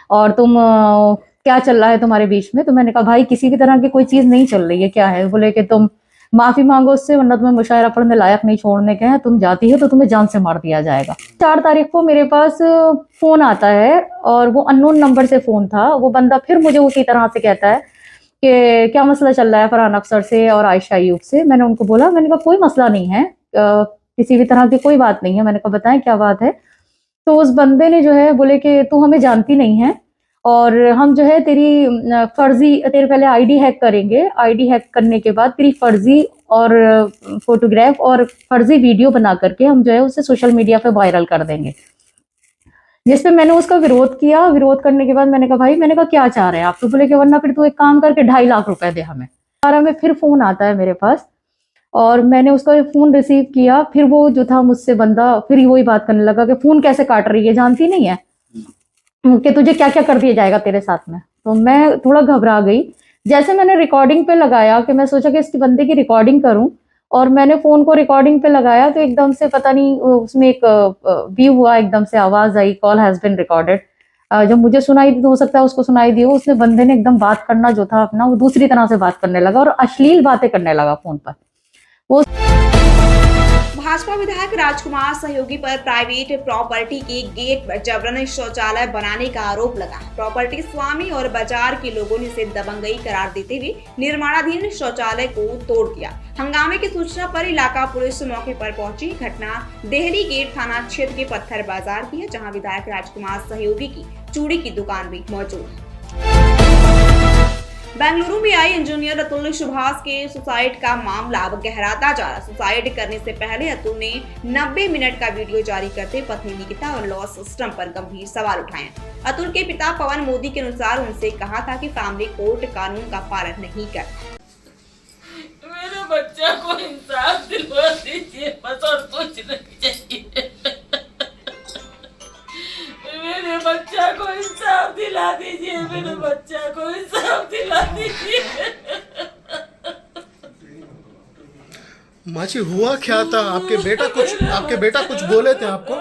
और तुम क्या चल रहा है तुम्हारे बीच में। तो मैंने कहा भाई किसी भी तरह की कोई चीज़ नहीं चल रही है, क्या है? बोले कि तुम माफ़ी मांगो उससे, वरना तुम्हें मुशायरा पढ़ने लायक नहीं छोड़ने के हैं, तुम जाती हो तो तुम्हें जान से मार दिया जाएगा। 4 तारीख को मेरे पास फ़ोन आता है और वो अननोन नंबर से फ़ोन था। वो बंदा फिर मुझे उसी तरह से कहता है कि क्या मसला चल रहा है फरहान अफसर से और आयशा अयूब से। मैंने उनको बोला, मैंने कहा कोई मसला नहीं है, किसी भी तरह की कोई बात नहीं है। मैंने कहा बताएं क्या बात है। तो उस बंदे ने जो है बोले कि तू हमें जानती नहीं है और हम जो है तेरी फर्जी, तेरे पहले आईडी हैक करेंगे, आईडी हैक करने के बाद तेरी फर्जी और फोटोग्राफ और फर्जी वीडियो बना करके हम जो है उसे सोशल मीडिया पे वायरल कर देंगे। जिसपे मैंने उसका विरोध किया। विरोध करने के बाद मैंने कहा भाई, मैंने कहा क्या चाह रहे हैं आप? तो बोले कि वरना फिर तू एक काम करके 2.5 लाख रुपए दे हमें। सारा में फिर फोन आता है मेरे पास और मैंने उसका फोन रिसीव किया। फिर वो जो था मुझसे बंदा फिर वही बात करने लगा कि फोन कैसे काट रही है, जानती नहीं है कि तुझे क्या क्या कर दिया जाएगा तेरे साथ में। तो मैं थोड़ा घबरा गई। जैसे मैंने रिकॉर्डिंग पे लगाया कि मैं सोचा कि इस बंदे की रिकॉर्डिंग करूं, और मैंने फोन को रिकॉर्डिंग पे लगाया तो एकदम से पता नहीं उसमें एक व्यू हुआ, एकदम से आवाज आई, कॉल हैज बीन रिकॉर्डेड। जब मुझे सुनाई दी तो हो सकता है उसको सुनाई दी हो, उसने बंदे ने एकदम बात करना जो था अपना वो दूसरी तरह से बात करने लगा और अश्लील बातें करने लगा फोन पर। वो भाजपा विधायक राजकुमार सहयोगी पर प्राइवेट प्रॉपर्टी के गेट पर जबरन शौचालय बनाने का आरोप लगा है। प्रॉपर्टी स्वामी और बाजार के लोगों ने इसे दबंगई करार देते हुए निर्माणाधीन शौचालय को तोड़ दिया। हंगामे की सूचना पर इलाका पुलिस मौके पर पहुंची। घटना देहरी गेट थाना क्षेत्र के पत्थर बाजार की है, जहां विधायक राजकुमार सहयोगी की चूड़ी की दुकान भी मौजूद है। बेंगलुरु में आई इंजीनियर अतुल सुभाष के सुसाइड का मामला अब गहराता जा रहा। सुसाइड करने से पहले अतुल ने 90 मिनट का वीडियो जारी करते पत्नी निकिता और लॉ सिस्टम पर गंभीर सवाल उठाए। अतुल के पिता पवन मोदी के अनुसार उनसे कहा था कि फैमिली कोर्ट कानून का पालन नहीं करता। मेरे बच्चा को इंसाफ दिलवा दीजिए, बस और कुछ नहीं चाहिए। मेरे बच्चा को इंसाफ दिला दीजिए, मेरे बच्चा को इंसाफ दिला दीजिए। माची हुआ क्या था? आपके बेटा कुछ बोले थे आपको?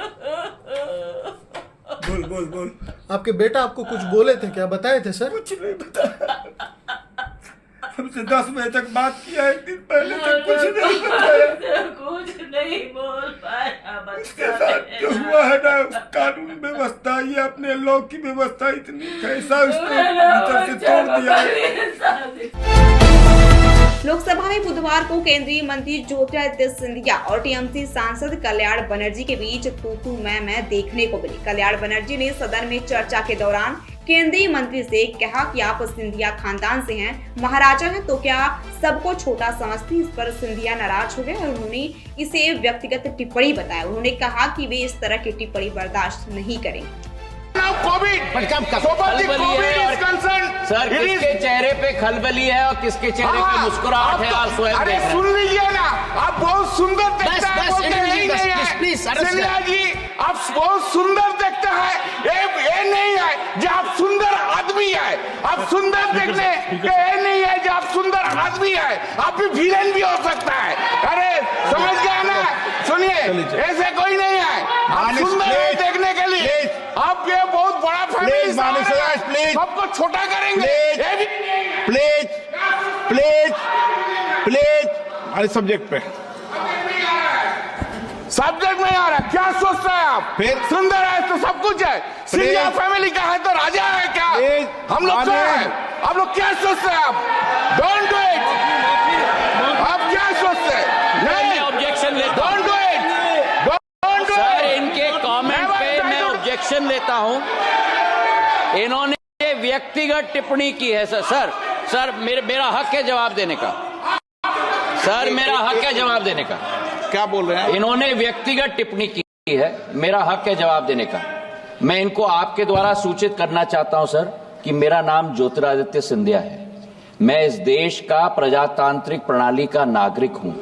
बोल। आपके बेटा आपको कुछ बोले थे क्या? बताए थे सर? कुछ नहीं बताया। हमसे 10 बजे तक बात किया, एक दिन पहले तक कुछ नहीं बताया। कुछ नहीं बोल पाया बच्चा। उसके साथ जो हुआ है ना, कानून व्यवस्था, ये अपने लोग की व्यवस्था इतनी कैसा उसको भीतर से तोड़ दिया है। लोकसभा में बुधवार को केंद्रीय मंत्री ज्योतिरादित्य सिंधिया और टीएमसी सांसद कल्याण बनर्जी के बीच तू मैं देखने को मिली। कल्याण बनर्जी ने सदन में चर्चा के दौरान केंद्रीय मंत्री से कहा कि आप सिंधिया खानदान से हैं, महाराजा हैं, तो क्या सबको छोटा समझती। इस पर सिंधिया नाराज हो गए और उन्होंने इसे व्यक्तिगत टिप्पणी बताया। उन्होंने कहा कि वे इस तरह की टिप्पणी बर्दाश्त नहीं करेंगे। सर, किसके चेहरे पे खलबली है और किसके चेहरे पे मुस्कुराहट है, आप स्वयं अरे सुन लीजिए ना, आप बहुत सुंदर दिखते हैं। सिंधिया जी, आप बहुत सुंदर दिखते हैं। ये नहीं है जो आप सुंदर आदमी है। आप सुंदर देखने ये नहीं है जो आप सुंदर आदमी है। आप भी विलेन भी हो सकता है। अरे समझ गया ना? सुनिए, ऐसे कोई नहीं है। आप सुंदर है देखने के लिए। आप ये बहुत बड़ा फैमिली, सबको छोटा करेंगे। प्लीज हमारे सब्जेक्ट पे सब्जेक्ट में आ रहा है। क्या सोचते हैं आप? फिर सुंदर है तो सब कुछ है। सिंधिया फैमिली का है तो राजा है क्या? हम लोग क्या है? आप लोग क्या सोचते हैं? आप डोंट डू इट। आप क्या सोचते हैं? मैं ऑब्जेक्शन लेता हूं। Don't do it. सर, इनके कमेंट पे मैं ऑब्जेक्शन लेता हूं। इन्होंने व्यक्तिगत टिप्पणी की है। सर मेरा हक है जवाब देने का। सर, मेरा हक है जवाब देने का। क्या बोल रहे हैं? इन्होंने व्यक्तिगत टिप्पणी की है, मेरा हक है जवाब देने का। मैं इनको आपके द्वारा सूचित करना चाहता हूं सर कि मेरा नाम ज्योतिरादित्य सिंधिया है। मैं इस देश का प्रजातांत्रिक प्रणाली का नागरिक हूं।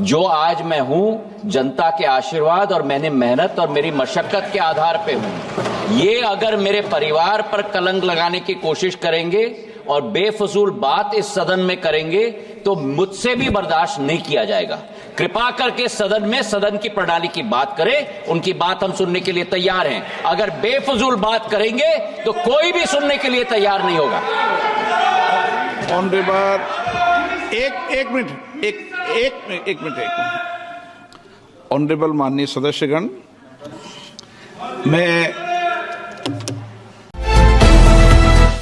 जो आज मैं हूं, जनता के आशीर्वाद और मैंने मेहनत और मेरी मशक्कत के आधार पे हूं। ये अगर मेरे परिवार पर कलंक लगाने की कोशिश करेंगे और बेफजूल बात इस सदन में करेंगे तो मुझसे भी बर्दाश्त नहीं किया जाएगा। कृपा करके सदन में सदन की प्रणाली की बात करें। उनकी बात हम सुनने के लिए तैयार हैं। अगर बेफजूल बात करेंगे तो कोई भी सुनने के लिए तैयार नहीं होगा। ऑनरेबल एक मिनट ऑनरेबल माननीय सदस्यगण, मैं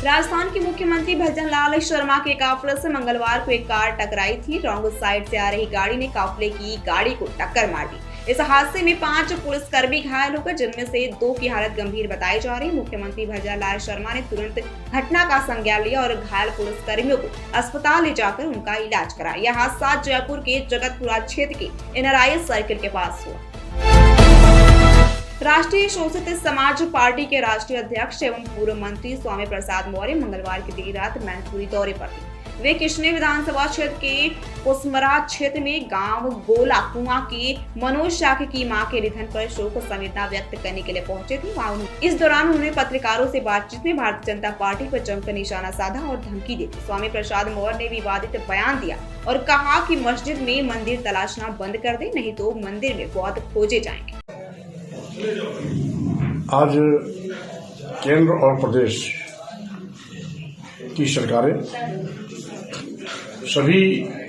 राजस्थान के मुख्यमंत्री भजनलाल शर्मा के काफिले से मंगलवार को एक कार टकराई थी। रॉन्ग साइड से आ रही गाड़ी ने काफिले की गाड़ी को टक्कर मार दी। इस हादसे में 5 पुलिसकर्मी घायल हो गए, जिनमें से 2 की हालत गंभीर बताई जा रही है। मुख्यमंत्री भजनलाल शर्मा ने तुरंत घटना का संज्ञान लिया और घायल पुलिसकर्मियों को अस्पताल ले जाकर उनका इलाज कराया। यह हादसा जयपुर के जगतपुरा क्षेत्र के NRI सर्किल के पास हुआ। राष्ट्रीय शोषित समाज पार्टी के राष्ट्रीय अध्यक्ष एवं पूर्व मंत्री स्वामी प्रसाद मौर्य मंगलवार की देर रात मैनपुरी दौरे पर थे। वे किशने विधानसभा क्षेत्र के कुसमरा क्षेत्र में गांव गोला कुआं के मनोज शाह की मां के निधन पर शोक संवेदना व्यक्त करने के लिए पहुंचे थे। वहां इस दौरान उन्होंने पत्रकारों से बातचीत में भारतीय जनता पार्टी पर जमकर निशाना साधा और धमकी दी। स्वामी प्रसाद मौर्य ने विवादित बयान दिया और कहा कि मस्जिद में मंदिर तलाशना बंद कर दे, नहीं तो मंदिर में बौद्ध खोजे जाएंगे। आज केंद्र और प्रदेश की सरकारें सभी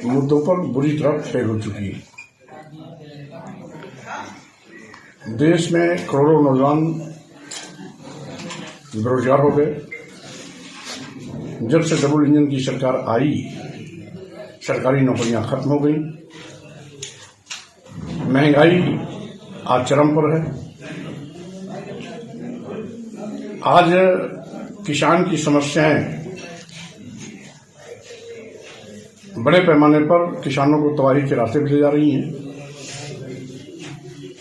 मुद्दों पर बुरी तरह फेल हो चुकी है। देश में करोड़ों नौजवान बेरोजगार हो गए। जब से डबल इंजन की सरकार आई, सरकारी नौकरियां खत्म हो गई। महंगाई आज चरम पर है। आज किसान की समस्याएं बड़े पैमाने पर किसानों को तबाही के रास्ते पे ले जा रही हैं।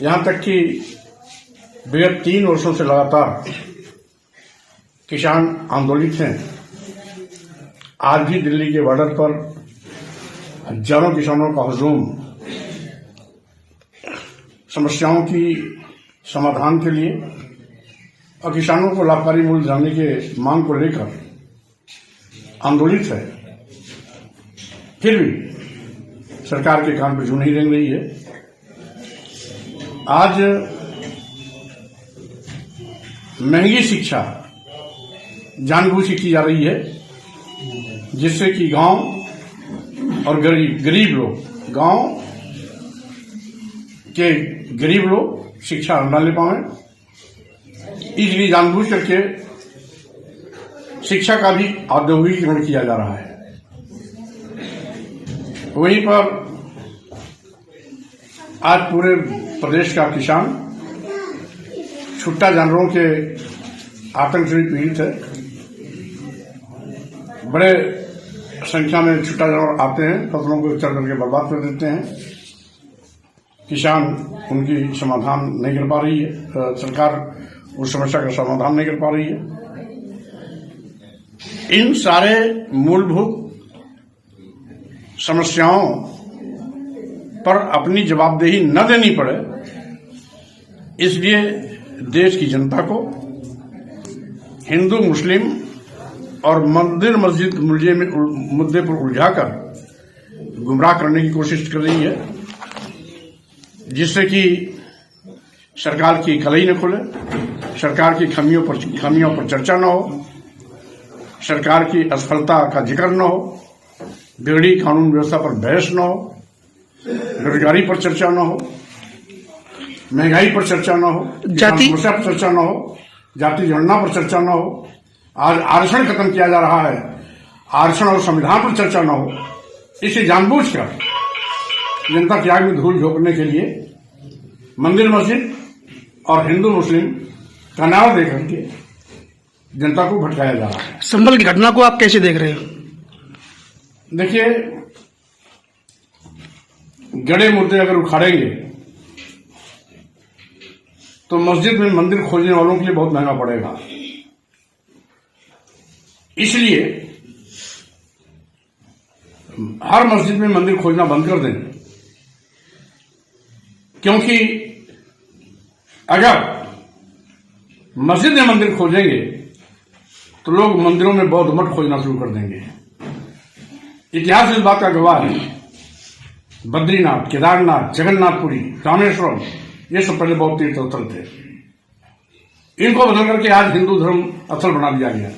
यहां तक कि विगत 3 वर्षों से लगातार किसान आंदोलित हैं। आज भी दिल्ली के बॉर्डर पर हजारों किसानों का हुजूम समस्याओं की समाधान के लिए और किसानों को लाभकारी मूल्य दिलाने के मांग को लेकर आंदोलित है। फिर भी सरकार के कान पर जू नहीं रेंग रही है। आज महंगी शिक्षा जानबूझ के की जा रही है, जिससे कि गांव और गरीब लोग, गांव के गरीब लोग शिक्षा न ले पाए। इसलिए जानबूझ करके शिक्षा का भी औद्योगिकीकरण किया जा रहा है। वहीं पर आज पूरे प्रदेश का किसान छुट्टा जानवरों के आतंक से पीड़ित है। बड़े संख्या में छुट्टा जानवर आते हैं, फसलों को चढ़ करके बर्बाद कर देते हैं। किसान उनकी समाधान नहीं कर पा रही है, सरकार उस समस्या का समाधान नहीं कर पा रही है। इन सारे मूलभूत समस्याओं पर अपनी जवाबदेही न देनी पड़े, इसलिए देश की जनता को हिंदू मुस्लिम और मंदिर मस्जिद मुद्दे पर उलझाकर गुमराह करने की कोशिश कर रही है, जिससे कि सरकार की कलई न खुले, सरकार की खामियों पर चर्चा न हो, सरकार की असफलता का जिक्र न हो, बिगड़ी कानून व्यवस्था पर बहस न हो, बेरोजगारी पर चर्चा न हो, महंगाई पर चर्चा न हो, जाति समस्या पर चर्चा न हो, जाति जनगणना पर चर्चा न हो। आज आरक्षण खत्म किया जा रहा है, आरक्षण और संविधान पर चर्चा न हो। इसे जानबूझकर जनता की आग में धूल झोंकने के लिए मंदिर मस्जिद और हिंदू मुस्लिम का नारा देकर के जनता को भटकाया जा रहा है। संभल की घटना को आप कैसे देख रहे हो? देखिए, गड़े मुद्दे अगर उखाड़ेंगे तो मस्जिद में मंदिर खोजने वालों के लिए बहुत महंगा पड़ेगा। इसलिए हर मस्जिद में मंदिर खोजना बंद कर दें, क्योंकि अगर मस्जिद में मंदिर खोजेंगे तो लोग मंदिरों में बौद्ध मठ खोजना शुरू कर देंगे। इतिहास इस बात का गवाह है। बद्रीनाथ, केदारनाथ, जगन्नाथपुरी, रामेश्वरम, ये सब पहले बौद्ध तीर्थ स्थल थे। इनको बदल करके आज हिंदू धर्म स्थल बना दिया गया।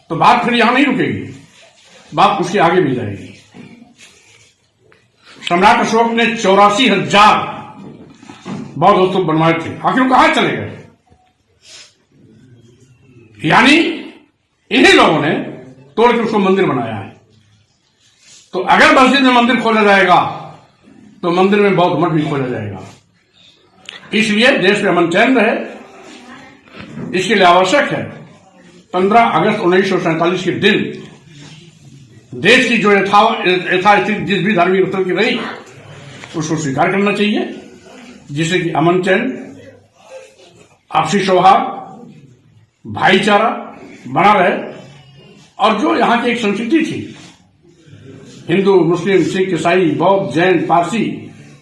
तो बात फिर यहां नहीं रुकेगी, बात उसके आगे भी जाएगी। सम्राट अशोक ने 84,000 बौद्ध स्तूप बनवाए थे, आखिर वो कहां चले गए? यानी इन्हीं लोगों ने तोड़ के उसको मंदिर बनाया है। तो अगर मस्जिद में मंदिर खोला जाएगा तो मंदिर में बौद्ध मठ भी खोला जाएगा। इसलिए देश में अमन चैन रहे, इसके लिए आवश्यक है 15 अगस्त 1947 के दिन देश की जो यथास्थिति जिस भी धार्मिक स्थल की रही उसको स्वीकार करना चाहिए, जिससे कि अमन चैन, आपसी सौहार्द, भाईचारा बना रहे। और जो यहाँ की एक संस्कृति थी, हिंदू, मुस्लिम, सिख, ईसाई, बौद्ध, जैन, पारसी,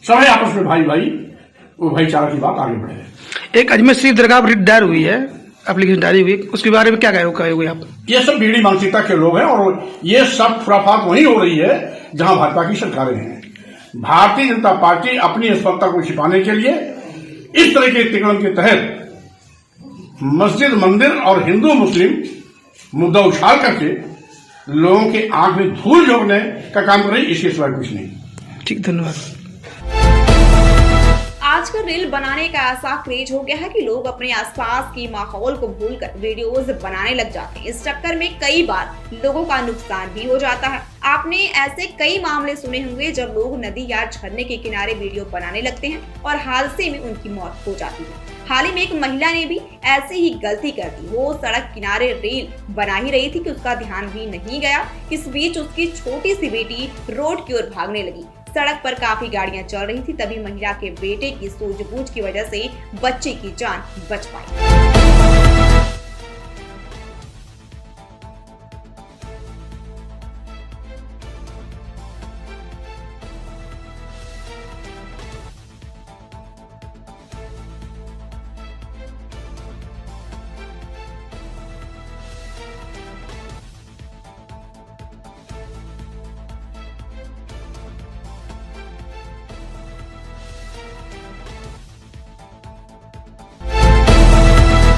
सभी आपस में भाई भाई, वो भाईचारा की बात आगे बढ़े। एक अजमेर शरीफ दरगाह पर दायर हुई है, एप्लीकेशन दायर हुई, उसके बारे में क्या कहोगे आप? ये सब बिगड़ी मानसिकता के लोग हैं और ये सब खुराफात वहीं हो रही है जहां भाजपा की सरकारें हैं। भारतीय जनता पार्टी अपनी असफलता को छिपाने के लिए इस तरह के तिकड़म के तहत मस्जिद, मंदिर और हिंदू मुस्लिम मुद्दा उछाल करके लोगों के आंख में धूल झोंकने का काम कर रही, इसके सिवा कुछ नहीं। ठीक, धन्यवाद। आजकल रील बनाने का ऐसा क्रेज हो गया है कि लोग अपने आसपास के माहौल को भूलकर वीडियोस बनाने लग जाते हैं। इस चक्कर में कई बार लोगों का नुकसान भी हो जाता है। आपने ऐसे कई मामले सुने होंगे जब लोग नदी या झरने के किनारे वीडियो बनाने लगते हैं और हादसे में उनकी मौत हो जाती है। हाल ही में एक महिला ने भी ऐसी ही गलती कर दी। वो सड़क किनारे रील बना ही रही थी कि उसका ध्यान भी नहीं गया। इस बीच उसकी छोटी सी बेटी रोड की ओर भागने लगी। सड़क पर काफी गाड़ियां चल रही थी, तभी महिला के बेटे की सूझबूझ की वजह से बच्चे की जान बच पाई।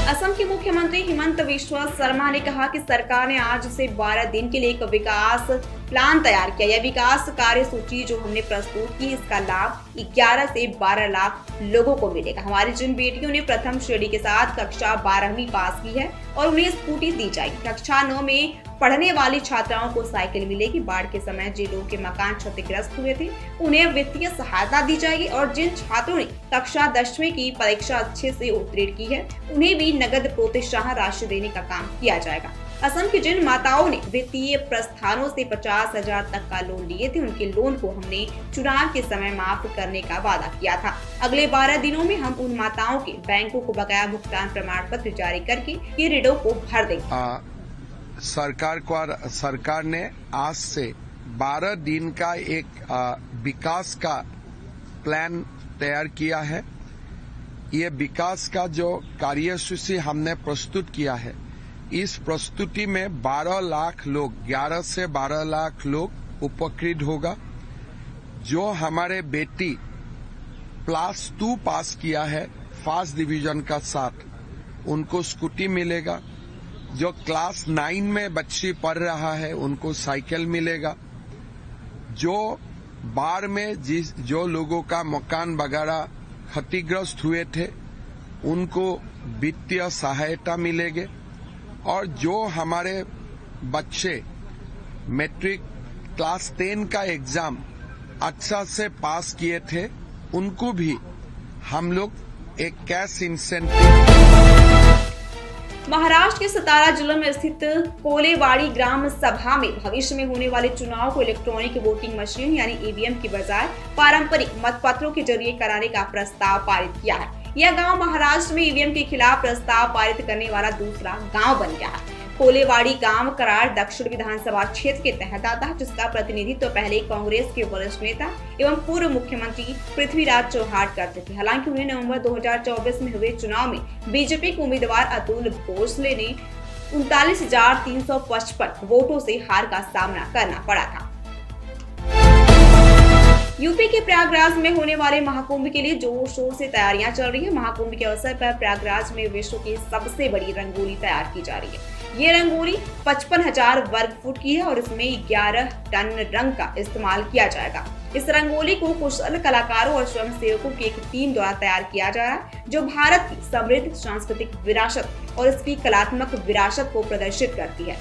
असम के मुख्यमंत्री हिमंत बिस्वा शर्मा ने कहा कि सरकार ने आज से 12 दिन के लिए एक विकास प्लान तैयार किया। यह विकास कार्य सूची जो हमने प्रस्तुत की, इसका लाभ 11 से 12 लाख लोगों को मिलेगा। हमारी जिन बेटियों ने प्रथम श्रेणी के साथ कक्षा 12वीं पास की है और उन्हें स्कूटी दी जाएगी। कक्षा 9 में पढ़ने वाली छात्राओं को साइकिल मिलेगी। बाढ़ के समय जिन लोगों के मकान क्षतिग्रस्त हुए थे उन्हें वित्तीय सहायता दी जाएगी और जिन छात्रों ने कक्षा 10वीं की परीक्षा अच्छे से उत्तीर्ण की है उन्हें भी नगद प्रोत्साहन राशि देने का काम किया जाएगा। असम की जिन माताओं ने वित्तीय प्रस्थानों से 50,000 तक का लोन लिए थे, उनके लोन को हमने चुनाव के समय माफ करने का वादा किया था। अगले 12 दिनों में हम उन माताओं के बैंकों को बकाया भुगतान प्रमाण पत्र जारी करके ये ऋणों को भर देंगे। सरकार ने आज से 12 दिन का एक विकास का प्लान तैयार किया है। ये विकास का जो कार्यसूची हमने प्रस्तुत किया है, इस प्रस्तुति में 12 लाख लोग, 11 से 12 लाख लोग उपकृत होगा। जो हमारे बेटी +2 पास किया है फर्स्ट डिवीजन का साथ, उनको स्कूटी मिलेगा। जो क्लास 9 में बच्ची पढ़ रहा है उनको साइकिल मिलेगा। जो बाढ़ में जो लोगों का मकान वगैरह क्षतिग्रस्त हुए थे उनको वित्तीय सहायता मिलेगी। और जो हमारे बच्चे मैट्रिक क्लास 10 का एग्जाम अच्छा से पास किए थे उनको भी हम लोग एक कैश इंसेंटिव। महाराष्ट्र के सतारा जिले में स्थित कोलेवाड़ी ग्राम सभा में भविष्य में होने वाले चुनाव को इलेक्ट्रॉनिक वोटिंग मशीन यानी ईवीएम की बजाय पारंपरिक मतपत्रों के जरिए कराने का प्रस्ताव पारित किया है। यह गांव महाराष्ट्र में ईवीएम के खिलाफ प्रस्ताव पारित करने वाला दूसरा गांव बन गया है। कोलेवाड़ी गांव कराड़ दक्षिण विधानसभा क्षेत्र के तहत आता है, जिसका प्रतिनिधित्व पहले कांग्रेस के वरिष्ठ नेता एवं पूर्व मुख्यमंत्री पृथ्वीराज चौहान करते थे। हालांकि उन्हें नवंबर 2024 में हुए चुनाव में बीजेपी के उम्मीदवार अतुल भोसले ने 39,355 वोटों से हार का सामना करना पड़ा था। यूपी के प्रयागराज में होने वाले महाकुंभ के लिए जोर शोर से तैयारियां चल रही है। महाकुंभ के अवसर पर प्रयागराज में विश्व की सबसे बड़ी रंगोली तैयार की जा रही है। ये रंगोली 55,000 वर्ग फुट की है और इसमें 11 टन रंग का इस्तेमाल किया जाएगा। इस रंगोली को कुशल कलाकारों और स्वयं सेवकों की एक टीम द्वारा तैयार किया जा रहा है, जो भारत की समृद्ध सांस्कृतिक विरासत और इसकी कलात्मक विरासत को प्रदर्शित करती है।